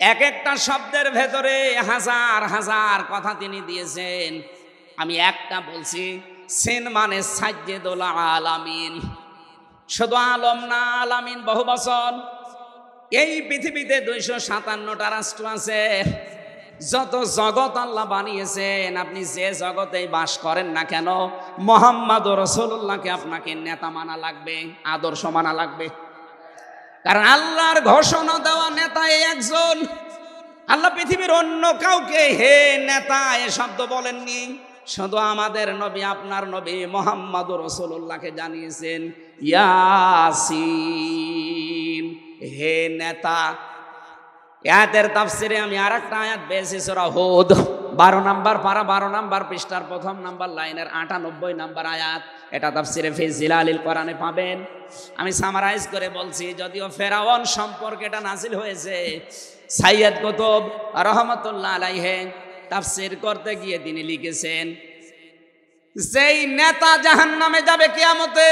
S1: এক একটা শব্দের ভেতরে হাজার হাজার কথা তিনি দিয়েছেন। আমি একটা বলছি, সিন মানে সাজ্জিদুল আলামিন। শুধু আলম না, আলামিন বহু বচন। এই পৃথিবীতে 257টা রাষ্ট্র আছে। যত জগৎ আল্লাহ বানিয়েছেন, আপনি যে জগতেই বাস করেন না কেন, মুহাম্মদুর রাসূলুল্লাহকে আপনাকে নেতা মানা লাগবে, আদর্শ মানা লাগবে। কারণ আল্লাহর ঘোষণা দেওয়া নেতা এই একজন। আল্লাহ পৃথিবীর অন্য কাউকে হে নেতা এ শব্দ বলেননি। শুধু আমাদের নবী, আপনার নবী মুহাম্মদুর রাসূলুল্লাহকে জানিয়েছেন ইয়াসিন, হে নেতা। আয়াতের তাফসিরে আমি আরেকটা আয়াত পেয়েছি, সূরা হুদ 12 নম্বর পারা 12 নম্বর পৃষ্ঠার 1ম নম্বর লাইনের 98 নম্বর আয়াত। এটা তাফসিরে ফি জিলালিল কোরআনে পাবেন। আমি সামারাইজ করে বলছি, যদিও ফেরাউন সম্পর্কে এটা নাজিল হয়েছে। সাইয়্যিদ কুতুব রহমাতুল্লাহ আলাইহি তাফসীর করতে গিয়ে তিনি লিখেছেন, যেই নেতা জাহান্নামে যাবে কিয়ামতে,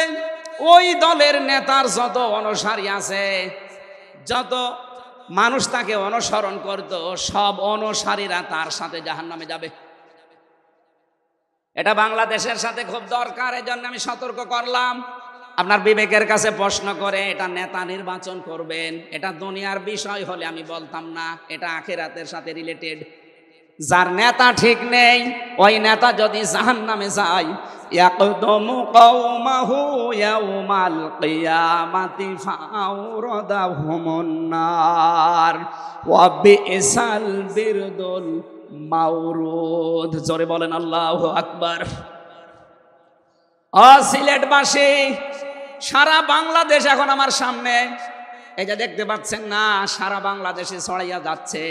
S1: ওই দলের নেতার যত অনুসারী আছে, যত মানুষ তাকে অনুসরণ করত, সব অনুসারীরা তার সাথে জাহান্নামে যাবে। এটা বাংলাদেশের সাথে খুব দরকার, এজন্য আমি সতর্ক করলাম। আপনার বিবেকের কাছে প্রশ্ন করে এটা নেতা নির্বাচন করবেন, এটা দুনিয়ার বিষয় হলে আমি বলতাম না, এটা আখিরাতের সাথে রিলেটেড। যার নেতা ঠিক নেই, ওই নেতা যদি জাহান্নামে যায়, ইয়াকদমু কওমাহু ইয়াউমাল কিয়ামাতি ফাআওরাদাহুমুন নার ওয়া বিইসাল বিরদুল মাওরুদ। জোরে বলেন আল্লাহু আকবার। সিলেটবাসী, সারা বাংলাদেশ এখন আমার সামনে, এই যে দেখতে পাচ্ছেন না, সারা বাংলাদেশে ছড়াইয়া যাচ্ছে।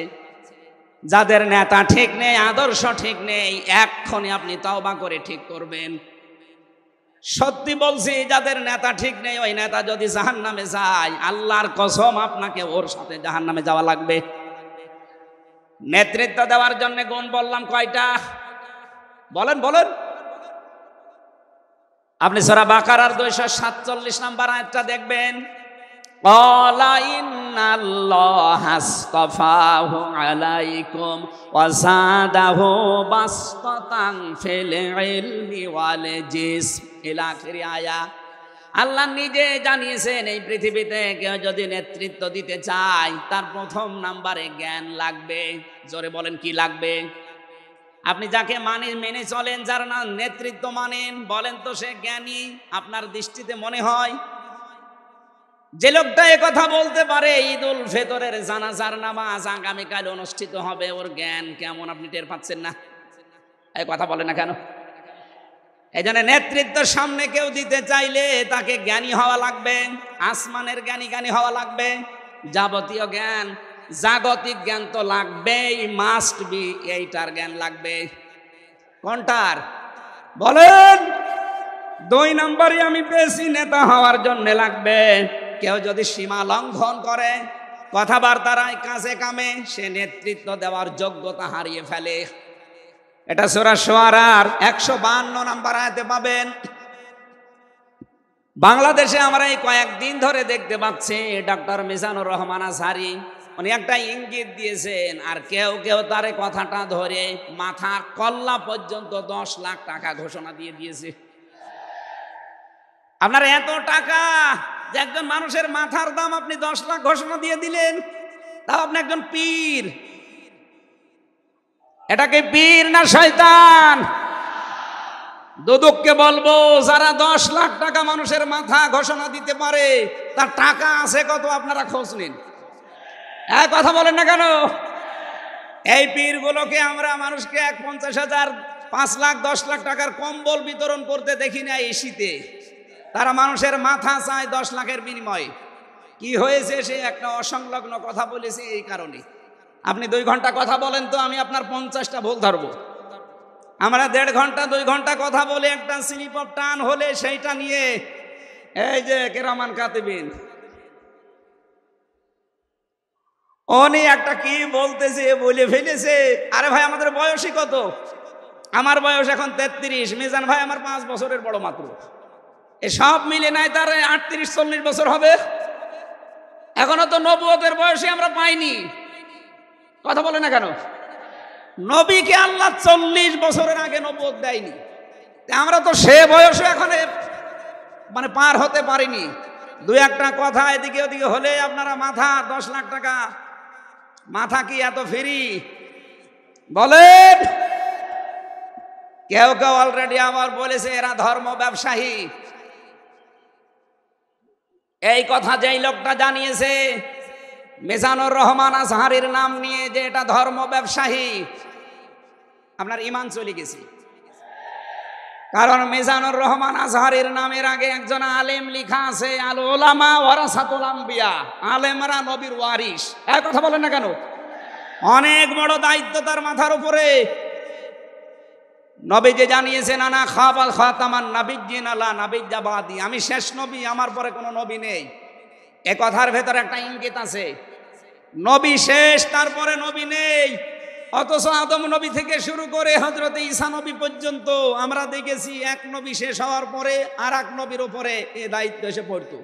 S1: যাদের নেতা ঠিক নেই, আদর্শ ঠিক নেই, এক্ষুনি আপনি তওবা করে ঠিক করবেন। সত্যি বলছি, যাদের নেতা ঠিক নেই, ওই নেতা যদি জাহান্নামে যায়, আল্লাহর কসম আপনাকে ওর সাথে জাহান্নামে যাওয়া লাগবে। নেতৃত্ব দেওয়ার জন্য গুণ বললাম কয়টা? বলেন বলেন। আপনি সূরা বাকারার 247 নম্বর আয়াতটা দেখবেন। ক্বালা ইন্নাল্লাহা আসতাফাহু আলাইকুম ওয়া যাদাহু বাসতাতান ফিল ইলমি ওয়াল জিসম ইলা আখিরি আয়া। আল্লাহ নিজে জানিয়েছেন, এই পৃথিবীতে কেউ যদি নেতৃত্ব দিতে চায়, তার প্রথম নাম্বারে জ্ঞান লাগবে। জোরে বলেন, কি লাগবে? আপনি যাকে মেনে চলেন, যার নাম নেতৃত্ব মানেন, বলেন তো সে জ্ঞানী আপনার দৃষ্টিতে মনে হয়? যে লোকটা কথা বলতে পারে ঈদুল ফিতরের জানাজার নামাজ আগামীকাল অনুষ্ঠিত হবে, ওর জ্ঞান কেমন আপনি টের পাচ্ছেন না? এই কথা বলে না কেন? এই জন্য নেতৃত্বের সামনে কেউ দিতে চাইলে তাকে জ্ঞানী হওয়া লাগবে, আসমানের জ্ঞানী হওয়া লাগবে। যাবতীয় জ্ঞান, জাগতিক জ্ঞান তো লাগবেই, মাস্ট বি। এইটার জ্ঞান লাগবে। কোনটার বলেন? 2 নম্বরই আমি পেয়েছি, নেতা হওয়ার জন্য লাগবে। কেউ যদি সীমা লঙ্ঘন করে, কথাবার্তার কাছে কামে, সে নেতৃত্ব দেওয়ার যোগ্যতা হারিয়ে ফেলে। এটা সূরা শুআরার 152 নম্বর আয়াতে পাবেন। বাংলাদেশে আমরা এই কয়েকদিন ধরে দেখতে পাচ্ছি ডক্টর মিজানুর রহমান আজহারী, উনি একটা ইঙ্গিত দিয়েছেন, আর কেউ কেউ তার কথাটা ধরে মাথার কল্লা পর্যন্ত 10 লাখ টাকা ঘোষণা দিয়ে দিয়েছে। আপনার এত টাকা যে একজন মানুষের মাথার দাম আপনি 10 লাখ ঘোষণা দিয়ে দিলেন, তাও আপনি একজন পীর। এটাকে পীর না শয়তান? দুদককে বলবো, যারা 10 লাখ টাকা মানুষের মাথা ঘোষণা দিতে পারে, তার টাকা আছে কত আপনারা খোঁজ নিন। এক কথা বলেন না কেন? এই পীরগুলোকে আমরা মানুষকে 50,000, 5 লাখ, 10 লাখ টাকার কম্বল বিতরণ করতে দেখি না এই শীতে। তারা মানুষের মাথা চায় 10 লাখের বিনিময়ে। কি হয়েছে? সে একটা অসংলগ্ন কথা বলেছে, এই কারণে। আপনি 2 ঘন্টা কথা বলেন তো, আমি আপনার 50টা ভুল ধরবো। আমরা 1.5 ঘন্টা 2 ঘন্টা কথা বলে একটা স্লিপ অফ টান হলে সেইটা নিয়ে এই যে কেরামান কাতিবিন, উনি একটা কি বলতেছে বলে ফেলেছে। আরে ভাই, আমাদের বয়সই কত? আমার বয়স এখন 33, মিজান ভাই আমার 5 বছরের বড় মাত্র। সব মিলে নাই তার 38-40 বছর হবে। এখনো তো নবুয়তের বয়সে আমরা পাইনি। কথা বলে না কেন? নবীকে আল্লাহ 40 বছরের আগে নবুয়ত দেয়নি, আমরা তো সে বয়সে এখন মানে পার হতে পারিনি। 2-1টা কথা এদিকে ওদিকে হলে আপনারা মাথা 10 লাখ টাকা। মাথা কি এত ফ্রি? বলেন। কেউ কেউ অলরেডি আবার বলেছে এরা ধর্ম ব্যবসায়ী। এই কথা যেই লোকটা জানিয়েছে মিজানুর রহমান আজহারীর নাম নিয়ে, যে এটা ধর্ম ব্যবসায়ী, আপনার ঈমান চলে গেছে। কারণ মিজানুর রহমান আজহারীর নামের আগে একজন আলেম লেখা আছে, আল উলামা ওয়ারাসাতুল আম্বিয়া, আলেমরা নবীর ওয়ারিস। এই কথা বলেন না কেন? অনেক বড় দায়িত্ব তার মাথার উপরে। নবী যে জানিয়েছেন, আনা খাবাল খাতামান নাবিয়্যিন লা নাবিয়্যা বাদি, আমি শেষ নবী, আমার পরে কোনো নবী নেই। এ কথার ভেতরে একটা ইঙ্গিত আছে, নবী শেষ, তারপরে নবী নেই। অথচ আদম নবী থেকে শুরু করে হযরত ঈসা নবী পর্যন্ত আমরা দেখেছি এক নবী শেষ হওয়ার পরে আর এক নবীর উপরে এই দায়িত্ব এসে পড়তো।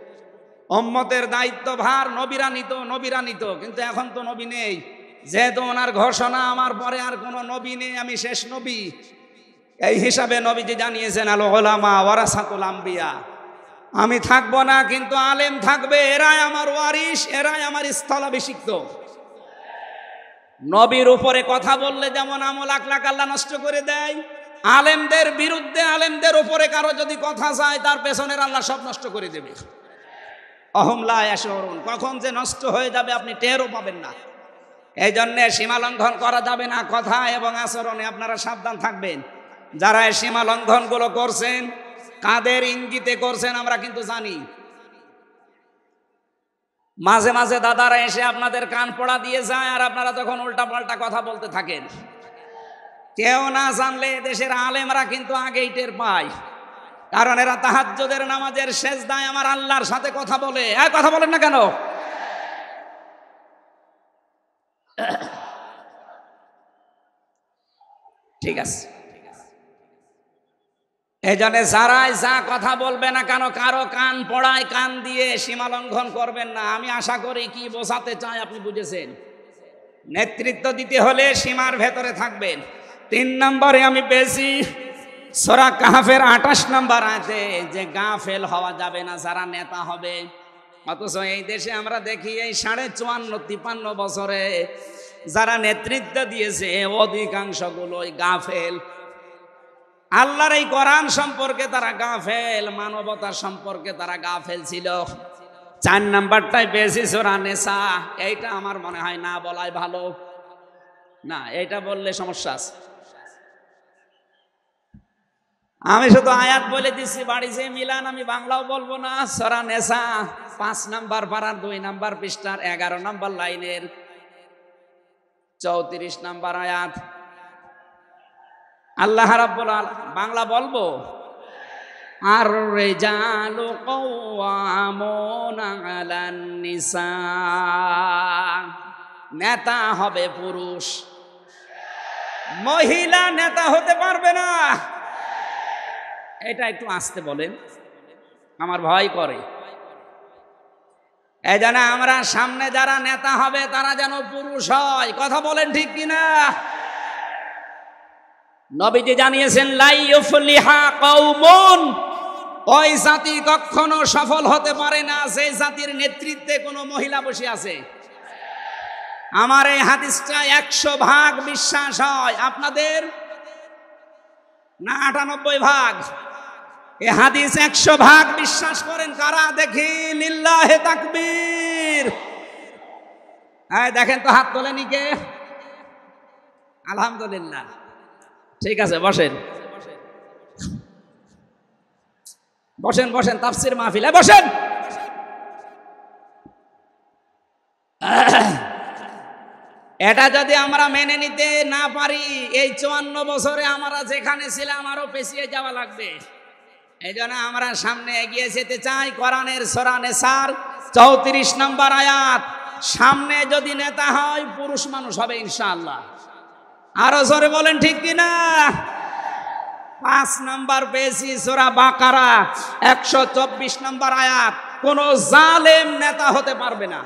S1: উম্মতের দায়িত্ব ভার নবীরা নিত, কিন্তু এখন তো নবী নেই। যেহেতু ওনার ঘোষণা আমার পরে আর কোনো নবী নেই, আমি শেষ নবী, এই হিসাবে নবীজি জানিয়েছেন আল উলামা ওয়ারাসাতুল আম্বিয়া, আমি থাকবো না কিন্তু আলেম থাকবে, এরাই আমার ওয়ারিস, এরাই আমার স্থলাভিষিক্ত। নবীর উপরে কথা বললে যেমন আমল আখলাক আল্লাহ নষ্ট করে দেয়, আলেমদের বিরুদ্ধে আলেমদের উপরে কারো যদি কথা যায় তার পেছনের আল্লাহ সব নষ্ট করে দেবে। অহম লা ইয়াশউরুন, কখন যে নষ্ট হয়ে যাবে আপনি টেরও পাবেন না। এই জন্যে সীমা লঙ্ঘন করা যাবে না, কথা এবং আচরণে আপনারা সাবধান থাকবেন। যারা এই সীমা লঙ্ঘনগুলো করছেন, কাদের ইঙ্গিতে করছেন আমরা কিন্তু জানি। মাঝে মাঝে দাদারা এসে আপনাদের কান পড়া দিয়ে যায়, আর আপনারা তখন উল্টা পাল্টা কথা বলতে থাকেন। কেউ না জানলে দেশের আলেমরা কিন্তু আগেই টের পায়, কারণ এরা তাহাজ্জুদের নামাজের সেজদায় আমার আল্লাহর সাথে কথা বলে। কথা বলেন না কেন? ঠিক আছে, এই জন্য যারাই যা কথা বলবে না কেন, কারো কান পড়ায় কান দিয়ে সীমা লঙ্ঘন করবেন না। আমি আশা করি কি বোঝাতে চাই আপনি বুঝেছেন। নেতৃত্ব দিতে হলে সীমার ভেতরে থাকবেন। 3 নম্বরে আমি পেয়েছি সূরা কাহফের 28 নম্বর আয়াতে যে গাফেল হওয়া যাবে না যারা নেতা হবে। অথচ এই দেশে আমরা দেখি এই 54-53 বছরে যারা নেতৃত্ব দিয়েছে অধিকাংশগুলোই গাফেল। আল্লাহর এই কোরআন সম্পর্কে তারা গাফেল, মানবতার সম্পর্কে তারা গাফেল ছিল। 4 নাম্বারটাই পেয়েছি সূরা নিসা। এইটা আমার মনে হয় না বলাই ভালো, না এইটা বললে সমস্যা আছে। আমি শুধু আয়াত বলে দিচ্ছি, বাড়ি যে মিলান, আমি বাংলাও বলবো না। সূরা নিসা 5 নাম্বার পারার 2 নাম্বার পৃষ্ঠার 11 নাম্বার লাইনের 34 নাম্বার আয়াত। আল্লাহ রাব্বুল আলামিন, বাংলা বলবো, আর রিজালু কাওয়ামুনা আলান নিসা, নেতা হবে পুরুষ, মহিলা নেতা হতে পারবে না। এটা একটু আস্তে বলেন, আমার ভয় করে। এই জন্য আমরা সামনে যারা নেতা হবে তারা যেন পুরুষ হয়। কথা বলেন ঠিক কিনা? নবীজি জানিয়েছেন লা ইউফলিহা কওমুন, ওই জাতি কখনো সফল হতে পারে না যে জাতির নেতৃত্বে কোনো মহিলা বসে আছে। আমার এই হাদিসটা 100% বিশ্বাস হয়, আপনাদের না 98 ভাগ? এই হাদিস 100% বিশ্বাস করেন কারা? দেখি লিল্লাহে তাকবীর। দেখেন তো হাত তোলেনি কে? আলহামদুলিল্লাহ। ঠিক আছে, বসেন বসেন বসেন, তাফসীর মাহফিলে বসেন। এটা যদি আমরা মেনে নিতে না পারি, এই 54 বছরে আমরা যেখানে ছিলাম আরো পেছিয়ে যাওয়া লাগবে। এই জন্য আমরা সামনে এগিয়ে যেতে চাই। কোরআনের সূরা নিসার 34 নম্বর আয়াত, সামনে যদি নেতা হয় পুরুষ মানুষ হবে ইনশাআল্লাহ। আরো জোরে বলেন ঠিক কিনা? 5 নাম্বার পেয়েছি সূরা বাকারা 124 নম্বর আয়াত, কোন জালেম নেতা হতে পারবে না।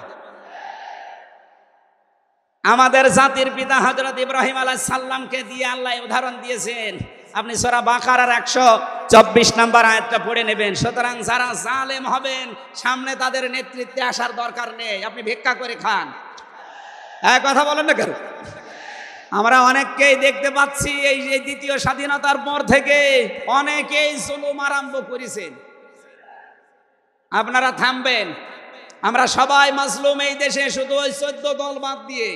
S1: আমাদের জাতির পিতা হযরত ইব্রাহিম আলাইহিস সালামকে দিয়ে আল্লাহ উদাহরণ দিয়েছেন। আপনি সূরা বাকারার 124 নম্বর আয়াতটা পড়ে নেবেন। সুতরাং যারা জালেম হবেন সামনে তাদের নেতৃত্বে আসার দরকার নেই, আপনি ভিক্ষা করে খান। কথা বলেন না কেন? আমরা অনেককেই দেখতে পাচ্ছি এই যে দ্বিতীয় স্বাধীনতার পর থেকে অনেকেই জুলুম আরম্ভ করেছেন। আপনারা থামবেন। আমরা সবাই মাজলুম এই দেশে, শুধু ওই 14 দল বাদ দিয়ে।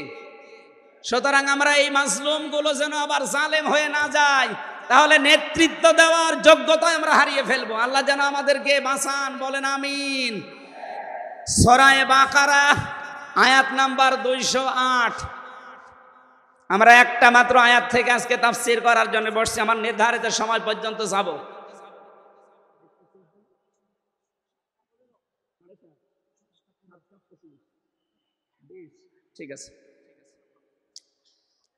S1: সুতরাং আমরা এই মাজলুম গুলো যেন আবার জালেম হয়ে না যায়, তাহলে নেতৃত্ব দেওয়ার যোগ্যতা আমরা হারিয়ে ফেলবো। আল্লাহ যেন আমাদেরকে বাঁচান, বলেন আমিন। সূরা বাকারা আয়াত নাম্বার 208। আমরা একটা মাত্র আয়াত থেকে আজকে তাফসীর করার জন্য বসছি, আমার নির্ধারিত সময় পর্যন্ত যাব। ঠিক আছে,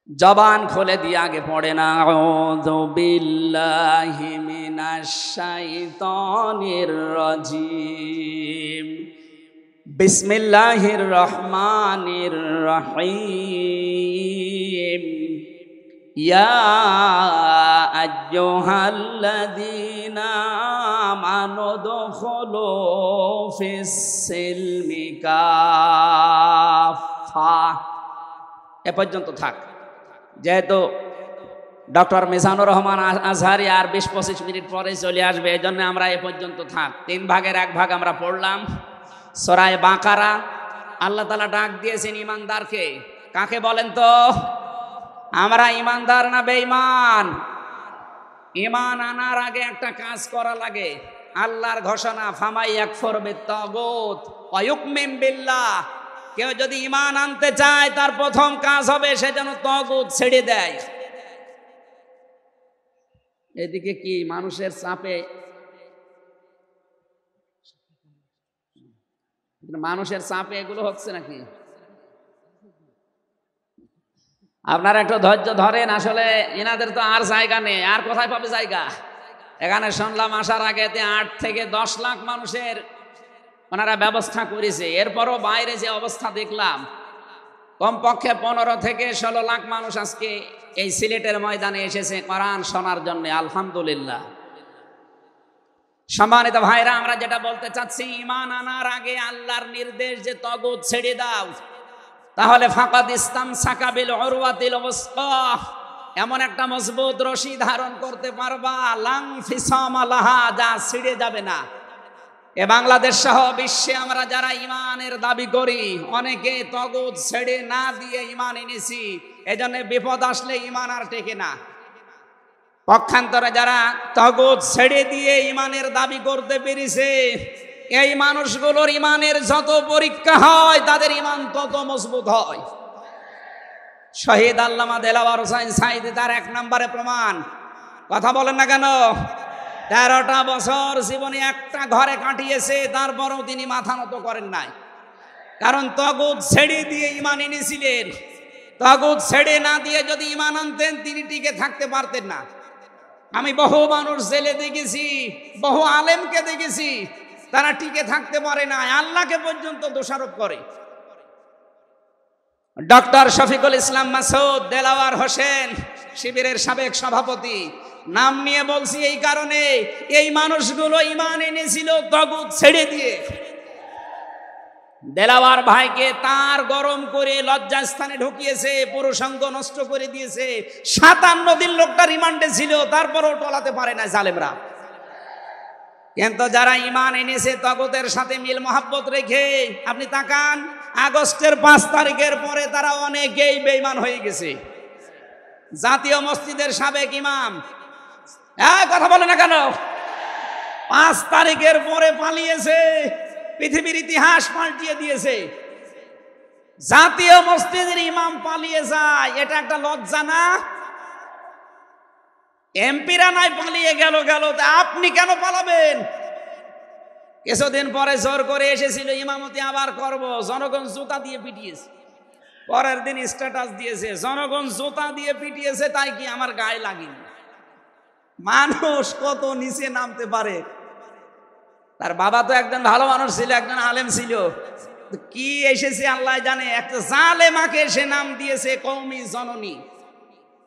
S1: জবান খুলে দিয়ে আগে পড়ে না, আউযু বিল্লাহি মিনাশ শাইতানির রাজিম, বিসমিল্লাহির রহমানির রহিম, ইয়া আইয়ুহাল্লাযীনা আমানু দুখুলু ফিস সিলমি কাফা। এ পর্যন্ত থাক। যেহেতু ডক্টর মিজানুর রহমান আজহারি আর 20-25 মিনিট পরে চলে আসবে, এই জন্য আমরা এ পর্যন্ত থাক। 3 ভাগের 1 ভাগ আমরা পড়লাম। সূরা বাকারা, আল্লাহ তাআলা ডাক দিয়েছেন ইমানদারকে। কাকে বলেন তো? আমরা ইমানদার না বেঈমান? ঈমান আনার আগে একটা কাজ করা লাগে। আল্লাহর ঘোষণা, ফামাই ইয়াকফুর বিত-তাগুত ওয়া ইউমিন বিল্লাহ। কেউ যদি ঈমান আনতে চায় তার প্রথম কাজ হবে সে যেন তাগুত ছেড়ে দেয়। এদিকে কি মানুষের চাপে, এগুলো হচ্ছে নাকি? আপনারা একটু ধৈর্য ধরেন। আসলে এনাদের তো আর জায়গা নেই, আর কোথায় পাবে জায়গা? এখানে শুনলাম আসার আগে 8 থেকে 10 লাখ মানুষের ওনারা ব্যবস্থা করেছে। এরপরও বাইরে যে অবস্থা দেখলাম, কমপক্ষে 15 থেকে 16 লাখ মানুষ আজকে এই সিলেটের ময়দানে এসেছে কোরআন শোনার জন্য। আলহামদুলিল্লাহ। সম্মানিত ভাইরা, আমরা যেটা বলতে চাচ্ছি, ঈমান আনার আগে আল্লাহর নির্দেশ যে তাগুত ছেড়ে দাও, তাহলে ফাকাদ ইসতামসাকা বিল উরওয়াতিল ওয়াসকা, এমন একটা মজবুত রশি ধারণ করতে পারবা, লাং ফিসামা লাহা, যা ছিঁড়ে যাবে না। এ বাংলাদেশ সহ বিশ্বে আমরা যারা ঈমানের দাবি করি, অনেকে তাগুত ছেড়ে না দিয়ে ঈমান এনেছি। এজন্য বিপদ আসলে ঈমান আর টেকে না। পক্ষান্তরে যারা তাগুত ছেড়ে দিয়ে ঈমানের দাবি করতে পেরেছে, এই মানুষগুলোর ঈমানের যত পরীক্ষা হয় তাদের ঈমান তত মজবুত হয়। শহীদ আল্লামা দেলাওয়ার হোসাইন সাঈদী তার 1 নম্বরে প্রমাণ। কথা বলেন না কেন? 13টা বছর জীবনে একটা ঘরে কাটিয়েছে, তারপরেও তিনি মাথা নত করেন নাই। কারণ তাগুত ছেড়ে দিয়ে ঈমান এনেছিলেন। তাগুত ছেড়ে না দিয়ে যদি ঈমান আনতেন তিনি টিকে থাকতে পারতেন না। আমি বহু মানুষ জেলে দেখেছি, বহু আলেমকে দেখেছি, তারা টিকে থাকতে পারে না, আল্লাহকে পর্যন্ত দোষারোপ করে। ডক্টর শফিকুল ইসলাম মাসুদ, দেলাওয়ার হোসেন শিবিরের সাবেক সভাপতি, নাম নিয়ে বলছি এই কারণে, এই মানুষগুলো ঈমান এনেছিল তাগুত ছেড়ে দিয়ে। দেলাওয়ার ভাইকে তার গরম করে লজ্জাস্থানে ঢুকিয়েছে, পুরুষাঙ্গ নষ্ট করে দিয়েছে। 57 দিন লোকটা রিমান্ডে ছিল, তারপরও টলাতে পারে না জালেমরা। কিন্তু যারা ঈমান এনেছে তাগুতের সাথে মিল মহাব্বত রেখে, আপনি তাকান, আগস্টের 5 তারিখের পরে তারা অনেকেই বেঈমান হয়ে গেছে। জাতীয় মসজিদের সাবেক ইমাম, কথা বলে না কেন? 5 তারিখের পরে পালিয়েছে, পৃথিবীর ইতিহাস পাল্টিয়ে দিয়েছে। জাতীয় মসজিদের ইমাম পালিয়ে যায়, এটা একটা লজ্জা না? এমপিরা নাই পালিয়ে গেল, আপনি কেন পালাবেন? কিছুদিন পরে জোর করে এসেছিল ইমামতি আবার করব, জনগণ জুতা দিয়ে পিটিয়েছে। পরের দিন স্ট্যাটাস দিয়েছে, জনগণ জুতা দিয়ে পিটিয়েছে, তাই কি আমার গায়ে লাগেনি। মানুষ কত নিচে নামতে পারে। তার বাবা তো একজন ভালো মানুষ ছিল, একজন আলেম ছিল, কি এসেছে আল্লাহ জানে। একটা জালেমাকে সে নাম দিয়েছে কওমি জননী।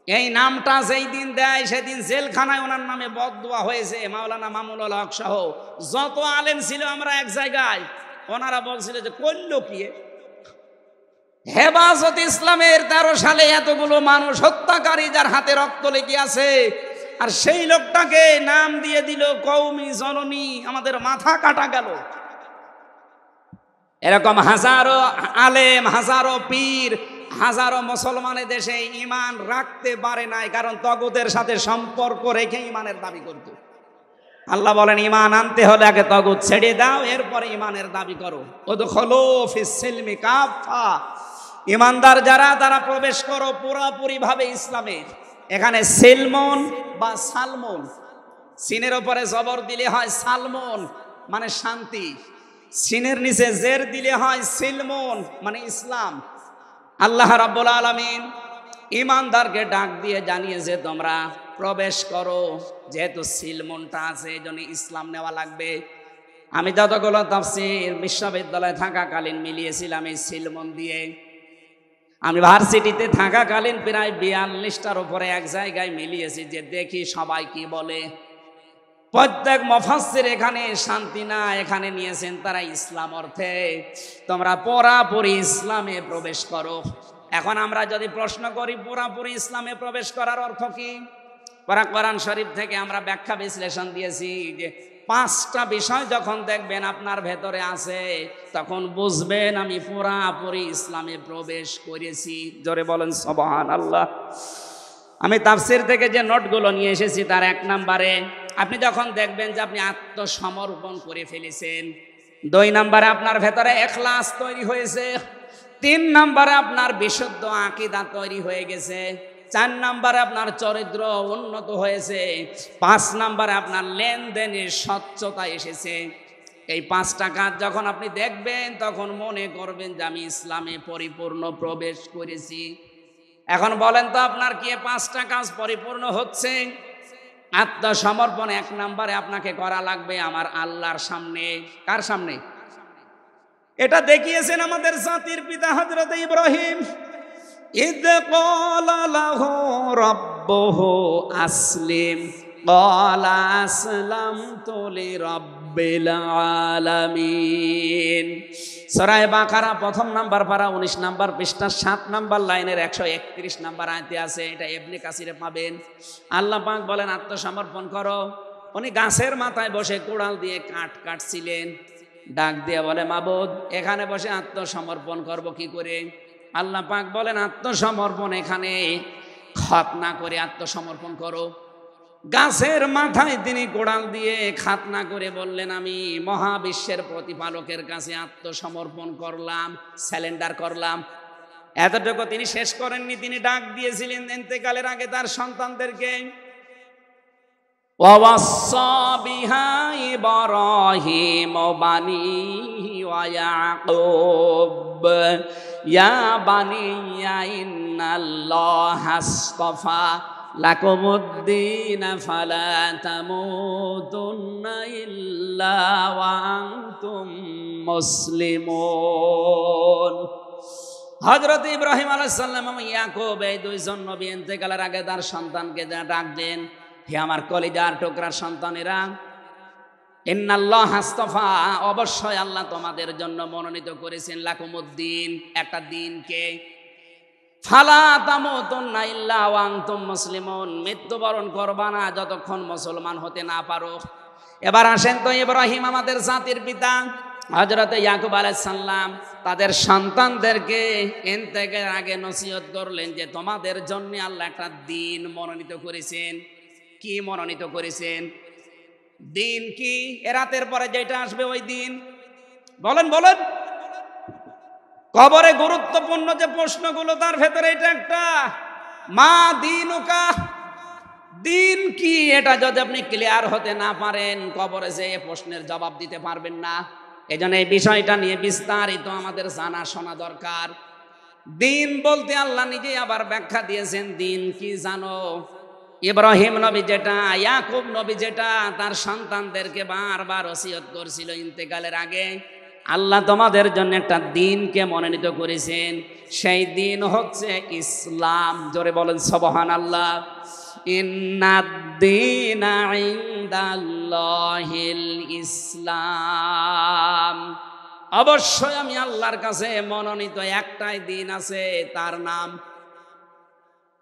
S1: এই নামটা যেই দিন দেয় সেদিন জেলখানায় ওনার নামে বদদুয়া হয়েছে। মাওলানা মামুনুল হক সহ যত আলেম ছিল আমরা এক জায়গায়, ওনারা বলছিল যে করল কি? হেফাজত ইসলামের 13 সালে এতগুলো মানুষ হত্যাকারী যার হাতে রক্ত লেগে আছে, আর সেই লোকটাকে নাম দিয়ে দিল কওমি জননী। আমাদের মাথা কাটা গেল। এরকম হাজারো আলেম, হাজারো পীর, হাজারো মুসলমানের দেশে ঈমান রাখতে পারে নাই, কারণ তাগুতের সাথে সম্পর্ক রেখে ঈমানের দাবি করত। আল্লাহ বলেন ঈমান আনতে হলে আগে তাগুত ছেড়ে দাও, এরপরে ঈমানের দাবি করো। উদখুলু ফিস সিলমি কাফা, ঈমানদার যারা তারা প্রবেশ করো পুরোপুরি ভাবে ইসলামে। এখানে সিলমন বা সালমন, সিনের উপরে জবর দিলে হয় সালমন মানে শান্তি, সিনের নিচে জের দিলে হয় সিলমন মানে ইসলাম। আল্লাহ রাব্বুল আলামিন ইমানদারকে ডাক দিয়ে জানিয়েছে তোমরা প্রবেশ করো, যেহেতু সিলমনটা আছে এই জন্য ইসলাম নেওয়া লাগবে। আমি যতগুলো তাফসীর বিশ্ববিদ্যালয়ে থাকাকালীন মিলিয়েছিলাম এই সিলমন দিয়ে। আমি ভার্সিটিতে থাকাকালীন প্রায় 42টার উপরে এক জায়গায় মিলিয়েছি, যে দেখি সবাই কি বলে। প্রত্যেক মুফাসসির এখানে শান্তি না এখানে নিয়েছেন তারা ইসলাম অর্থে তোমরা পুরাপুরি ইসলামে প্রবেশ করো। এখন আমরা যদি প্রশ্ন করি পুরাপুরি ইসলামে প্রবেশ করার অর্থ কি, কোরআন শরীফ থেকে আমরা ব্যাখ্যা বিশ্লেষণ দিয়েছি যে 5টা বিষয় যখন দেখবেন আপনার ভেতরে আছে তখন বুঝবেন আমি পুরাপুরি ইসলামে প্রবেশ করেছি। জোরে বলেন সুবহানাল্লাহ। আমি তাফসীর থেকে যে নোটগুলো নিয়ে এসেছি তার 1 নম্বরে আপনি যখন দেখবেন যে আপনি আত্মসমর্পণ করে ফেলেছেন, 2 নম্বরে আপনার ভেতরে ইখলাস তৈরি হয়েছে, 3 নম্বরে আপনার বিশুদ্ধ আকীদা তৈরি হয়ে গেছে, 4 নম্বরে আপনার চরিত্র উন্নত হয়েছে, 5 নম্বরে আপনার লেনদেনে স্বচ্ছতা এসেছে। এই 5টা কাজ যখন আপনি দেখবেন তখন মনে করবেন যে আমি ইসলামে পরিপূর্ণ প্রবেশ করেছি। এখন বলেন তো আপনার কি 5টা কাজ পরিপূর্ণ হচ্ছে? আত্মসমর্পণ 1 নম্বরে আপনাকে করা লাগবে আমার আল্লাহর সামনে। কার সামনে? এটা দেখিয়েছেন আমাদের জাতির পিতা হযরত ইব্রাহিম। ইদ ক্বালা লাহু রাব্বুহু আসলিম ক্বালা আসলামতু লিরাব্বিল আলামিন। সূরা বাকারা 1 নম্বর পারা 19 নম্বর পৃষ্ঠা 7 নম্বর লাইনের 131 নম্বর আয়াতে আছে। এটা ইবনে কাসিরে পাবেন। আল্লাহ পাক বলেন আত্মসমর্পণ করো। উনি গাছের মাথায় বসে কোড়াল দিয়ে কাঠ কাটছিলেন, ডাক দিয়ে বলে মাবুদ এখানে বসে আত্মসমর্পণ করব কি করে? আল্লাহ পাক বলেন আত্মসমর্পণ এখানে খাতনা করে আত্মসমর্পণ করো। গাছের মাথায় তিনি কোড়াল দিয়ে খাতনা করে বললেন আমি মহাবিশ্বের প্রতিপালকের কাছে আত্মসমর্পণ করলাম, স্যালেন্ডার করলাম। এতটুকু তিনি শেষ করেননি, তিনি ডাক দিয়েছিলেন ইন্তেকালের আগে তার সন্তানদেরকে। ওয়াসাা বিহা ইব্রাহিম বানিহি ওয়া ইয়াকুব ইয়া বানিয়া ইন্নাল্লাহা আসতাফা লাকুমুদ্দিন ফালা তামুতুন্না ইল্লা ওয়া আনতুম মুসলিমুন। হযরত ইব্রাহিম আলাইহিস সালাম এবং ইয়াকুব এই 2 জন নবী ইন্তেকালের আগে তার সন্তানকে ডাকলেন, হে আমার কলিজার টুকরার সন্তানেরা, ইন্নাল্লাহা আসতাফা অবশ্যই আল্লাহ তোমাদের জন্য মনোনীত করেছেন লাকুমুদ্দিন একটা দিনকে, ফালা তামুতুন্না ইল্লা ওয়া আনতুম মুসলিমুন মৃত্যুবরণ করবা না যতক্ষণ মুসলমান হতে না পারো। এবার আসেন তো ইব্রাহিম আমাদের জাতির পিতা, হযরত ইয়াকুব আলাইহিস সালাম তাদের সন্তানদেরকে ইন্তেকালের আগে নসিহত করলেন যে তোমাদের জন্য আল্লাহ একটা দিন মনোনীত করেছেন। কি মনোনীত করেছেন? দিন কি? এ রাতের পরে যেটা আসবে ওই দিন। বলেন বলেন। কবরে গুরুত্বপূর্ণ যে প্রশ্নগুলো তার ভেতরে এটা একটা, মা দিনুকা, দিন কি? এটা যদি আপনি ক্লিয়ার হতে না পারেন কবরে যে প্রশ্নের জবাব দিতে পারবেন না। এজন্য এই বিষয়টা নিয়ে বিস্তারিত আমাদের জানা শোনা দরকার। দিন বলতে আল্লাহ নিজেই আবার ব্যাখ্যা দিয়েছেন। দিন কি জানো? ইব্রাহিম নবী যেটা, ইয়াকুব নবী যেটা তার সন্তানদেরকে বারবার ওসিয়ত করছিল ইন্তেকালের আগে, আল্লাহ তোমাদের জন্য একটা দিনকে মনোনীত করেছেন। সেই দিন হচ্ছে ইসলাম। জোরে বলেন সুবহানাল্লাহ। ইন্নাদ-দীনা ইনদাল্লাহিল ইসলাম। অবশ্যই আমি আল্লাহর কাছে মনোনীত একটাই দিন আছে, তার নাম।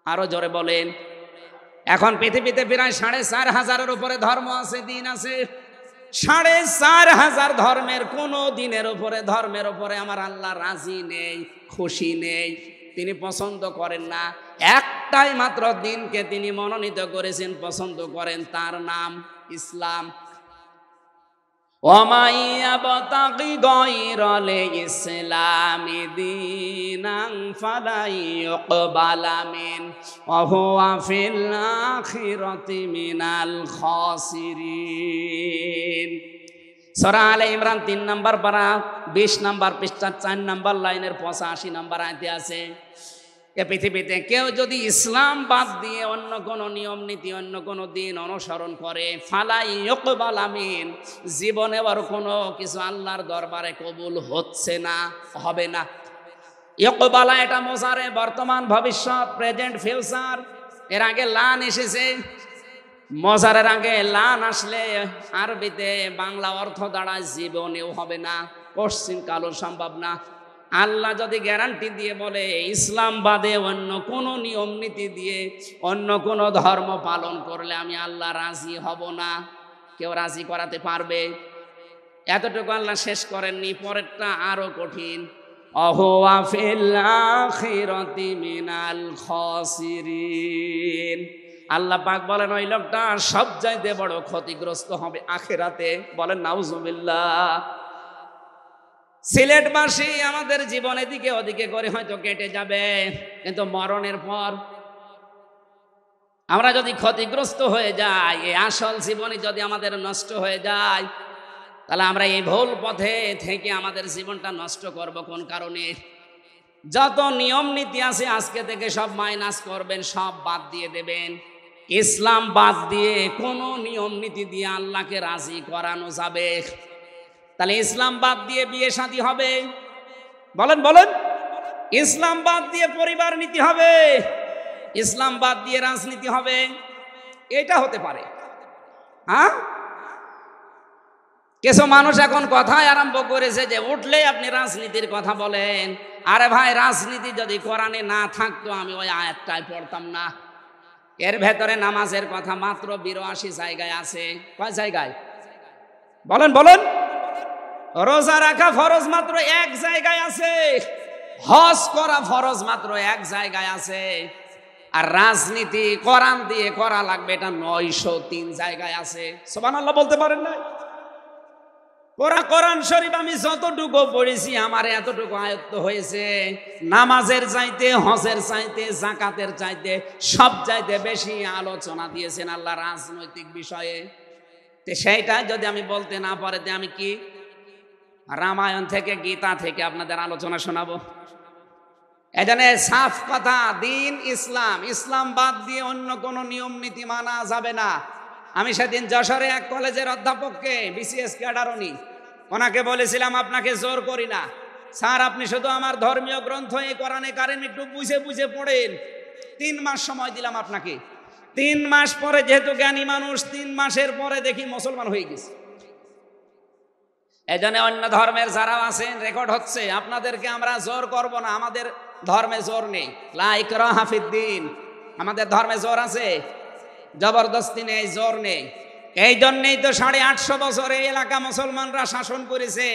S1: আরো জোরে বলেন। এখন পৃথিবীতে প্রায় 4,500-এর উপরে ধর্ম আছে, দিন আছে। 4,500 ধর্মের কোন দিনের উপরে, ধর্মের উপরে আমার আল্লাহ রাজি নেই, খুশি নেই, তিনি পছন্দ করেন না। একটাই মাত্র দিনকে তিনি মনোনীত করেছেন, পছন্দ করেন, তার নাম ইসলাম। ওয়ামাই ইয়াবতাগি গায়রাল ইসলামি দীনান ফালা ইউকবালা মিন ওয়া হুয়া ফিল আখিরাতি মিনাল খাসিরিন। সূরা আলে ইমরান 3 নম্বর পারা 20 নম্বর পৃষ্ঠা 4 নম্বর লাইনের 85 নম্বর আয়াতে আছে। এ পৃথিবীতে কেউ যদি ইসলাম বাদ দিয়ে অন্য কোনো নিয়ম নীতি অন্য কোনো দিন অনুসরণ করে ফালাই ইউকবাল আমিন, জীবনে আর কোনো কিছু আল্লাহর দরবারে কবুল হচ্ছে না, হবে না। ইউকবালা এটা মোজারে, বর্তমান ভবিষ্যৎ, প্রেজেন্ট ফিউচার। এর আগে লান এসেছে, মজারের আগে লান আসলে আরবিতে বাংলা অর্থ দাঁড়ায় জীবনেও হবে না, পশ্চিম কালো সম্ভব না। আল্লাহ যদি গ্যারান্টি দিয়ে বলে ইসলাম বাদে অন্য কোনো নিয়ম নীতি দিয়ে অন্য কোনো ধর্ম পালন করলে আমি আল্লাহ রাজি হব না, কেউ রাজি করাতে পারবে? এতটুকু আল্লাহ শেষ করেননি, পরেরটা আরো কঠিন। অহুয়া ফিল আখিরাতি মিনাল খাসিরিন। আল্লাহ পাক বলেন ওই লোকটা সবচাইতে বড় ক্ষতিগ্রস্ত হবে আখিরাতে। বলেন নাউজুবিল্লাহ। সিলেটবাসী আমাদের জীবন এদিকে ওদিকে করে হয়তো কেটে যাবে, কিন্তু মরণের পর আমরা যদি ক্ষতিগ্রস্ত হয়ে যাই, এই আসল জীবনে যদি আমাদের নষ্ট হয়ে যায়, তাহলে আমরা এই ভুল পথে থেকে আমাদের জীবনটা নষ্ট করব কোন কারণে? যত নিয়ম নীতি আছে আজকে থেকে সব মাইনাস করবেন, সব বাদ দিয়ে দেবেন। ইসলাম বাদ দিয়ে কোনো নিয়ম নীতি দিয়ে আল্লাহকে রাজি করানো যাবে? তাহলে ইসলাম বাদ দিয়ে বিয়ে শাদী হবে? বলেন বলেন। ইসলাম বাদ দিয়ে পরিবার নীতি হবে? ইসলাম বাদ দিয়ে রাজনীতি হবে? এটা হতে পারে। হ্যাঁ, কিছু মানুষ এখন কথাই আরম্ভ করেছে যে উঠলেই আপনি রাজনীতির কথা বলেন। আরে ভাই, রাজনীতি যদি কোরআনে না থাকতো আমি ওই আয়াতটাই পড়তাম না। এর ভেতরে নামাজের কথা মাত্র 82 জায়গায় আছে। কয় জায়গায়? বলেন বলেন। রোজা রাখা ফরজ মাত্র এক জায়গায় আছে। হজ করা ফরজ মাত্র এক জায়গায় আছে। আর রাজনীতি কোরআন দিয়ে করা লাগবে এটা 903 জায়গায় আছে। সুবহানাল্লাহ বলতে পারেন না? পুরা কোরআন শরীফ আমি যতটুকু পড়েছি আমার এতটুকু আয়ত্ত হয়েছে। নামাজের চাইতে, হজের চাইতে, যাকাতের চাইতে সব চাইতে বেশি আলোচনা দিয়েছেন আল্লাহ রাজনৈতিক বিষয়ে। তো সেইটা যদি আমি বলতে না পারে, আমি কি রামায়ণ থেকে গীতা থেকে আপনাদের আলোচনা শোনাবো? এখানে সাফ কথা, দিন ইসলাম, ইসলাম বাদ দিয়ে অন্য কোনো নিয়ম নীতি মানা যাবে না। আমি সেদিন যশোরে এক কলেজের অধ্যাপককে, বিসিএস ক্যাডার উনি, ওনাকে বলেছিলাম আপনাকে জোর করি না স্যার, আপনি শুধু আমার ধর্মীয় গ্রন্থ এই কোরআনে কারিম একটু বুঝে বুঝে পড়েন। 3 মাস সময় দিলাম আপনাকে। 3 মাস পরে, যেহেতু জ্ঞানী মানুষ, 3 মাসের পরে দেখি মুসলমান হয়ে গেছে। এই জন্য অন্য ধর্মের যারা আছেন, রেকর্ড হচ্ছে, আপনাদেরকে আমরা জোর করব না। আমাদের ধর্মে জোর নেই, লা ইকরাহা ফিদ্দিন। আমাদের ধর্মে জোর আছে, জবরদস্তি নেই, জোর নেই। এই জন্যই তো 850 বছর এই এলাকা মুসলমানরা শাসন করেছে,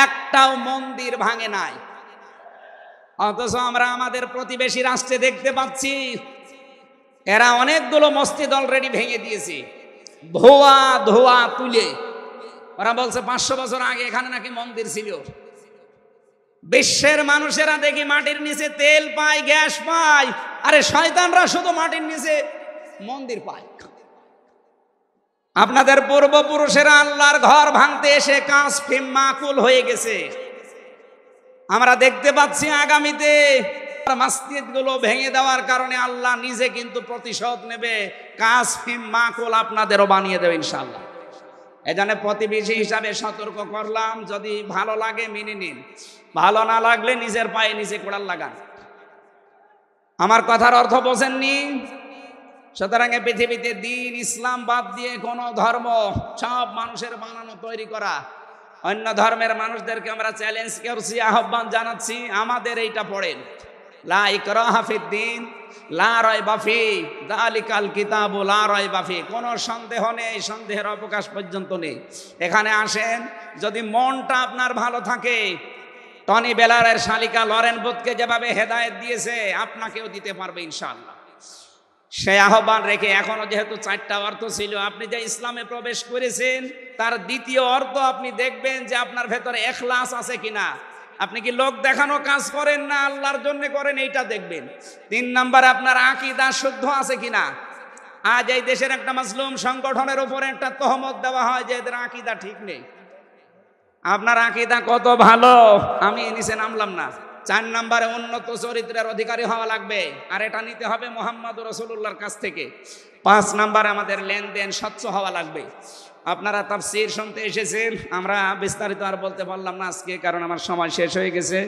S1: একটাও মন্দির ভাঙে নাই। অথচ আমরা আমাদের প্রতিবেশী রাষ্ট্রে দেখতে পাচ্ছি এরা অনেকগুলো মসজিদ অলরেডি ভেঙে দিয়েছে, ধোয়া ধোয়া তুলে। ওরা বলছে 500 বছর আগে এখানে নাকি মন্দির ছিল। বিশ্বের মানুষেরা দেখি মাটির নিচে তেল পায়, গ্যাস পায়, আরে শয়তানরা শুধু মাটির নিচে মন্দির পায়। আপনাদের পূর্বপুরুষেরা আল্লাহর ঘর ভাঙতে এসে কাসফিম মাকুল হয়ে গেছে। আমরা দেখতে পাচ্ছি আগামীতে মসজিদগুলো ভেঙে দেওয়ার কারণে আল্লাহ নিজে কিন্তু প্রতিশোধ নেবে। কাসফিম মাকুল আপনাদেরও বানিয়ে দেবে ইনশাআল্লাহ। এজন্য প্রতিবেশী হিসাবে সতর্ক করলাম, যদি ভালো লাগে মেনে নিন, ভালো না লাগলে নিজের পায়ে নিজে কোড়াল লাগান। আমার কথার অর্থ বোঝেননি? সুতরাং পৃথিবীতে দিন ইসলাম বাদ দিয়ে কোন ধর্ম, সব মানুষের বানানো তৈরি করা। অন্য ধর্মের মানুষদেরকে আমরা চ্যালেঞ্জ করছি, আহ্বান জানাচ্ছি, আমাদের এইটা পড়েন, লা ইকরাহা ফিদ্দিন লা রাইবা ফি যালিকাল কিতাবু লা রাইবা ফি। কোনো সন্দেহ নেই, সন্দেহের অবকাশ পর্যন্ত নেই। এখানে আসেন, যদি মনটা আপনার ভালো থাকে, টনি বেলারের শালিকা লরেন বুথকে যেভাবে হেদায়েত দিয়েছে আপনাকেও দিতে পারবে ইনশাআল্লাহ। সেই আহ্বান রেখে, এখনো যেহেতু 4টা অর্থ ছিল, আপনি যে ইসলামে প্রবেশ করেছেন তার দ্বিতীয় অর্থ আপনি দেখবেন যে আপনার ভেতরে ইখলাস আছে কিনা। আপনি কি লোক দেখানো কাজ করেন না আল্লাহর জন্য করেন, এইটা দেখবেন। 3 নাম্বার, আপনার আকীদা শুদ্ধ আছে কিনা। আজ এই দেশের একটা মাসলুম সংগঠনের উপরে একটা তহমত দেওয়া হয় যে এদের আকীদা ঠিক নেই। আপনার আকীদা কত ভালো, আমি নিচে নামলাম না, 4 নম্বরে উন্নত চরিত্রের অধিকারী হওয়া লাগবে, আর এটা নিতে হবে মুহাম্মদ রাসূলুল্লাহর কাছ থেকে। 5 নম্বরে আমাদের লেনদেন স্বচ্ছ হওয়া লাগবে। আপনারা তাফসীর শুনতে এসেছেন, আমরা বিস্তারিত আর বলতে পারলাম না আজকে, কারণ আমার সময় শেষ হয়ে গেছে।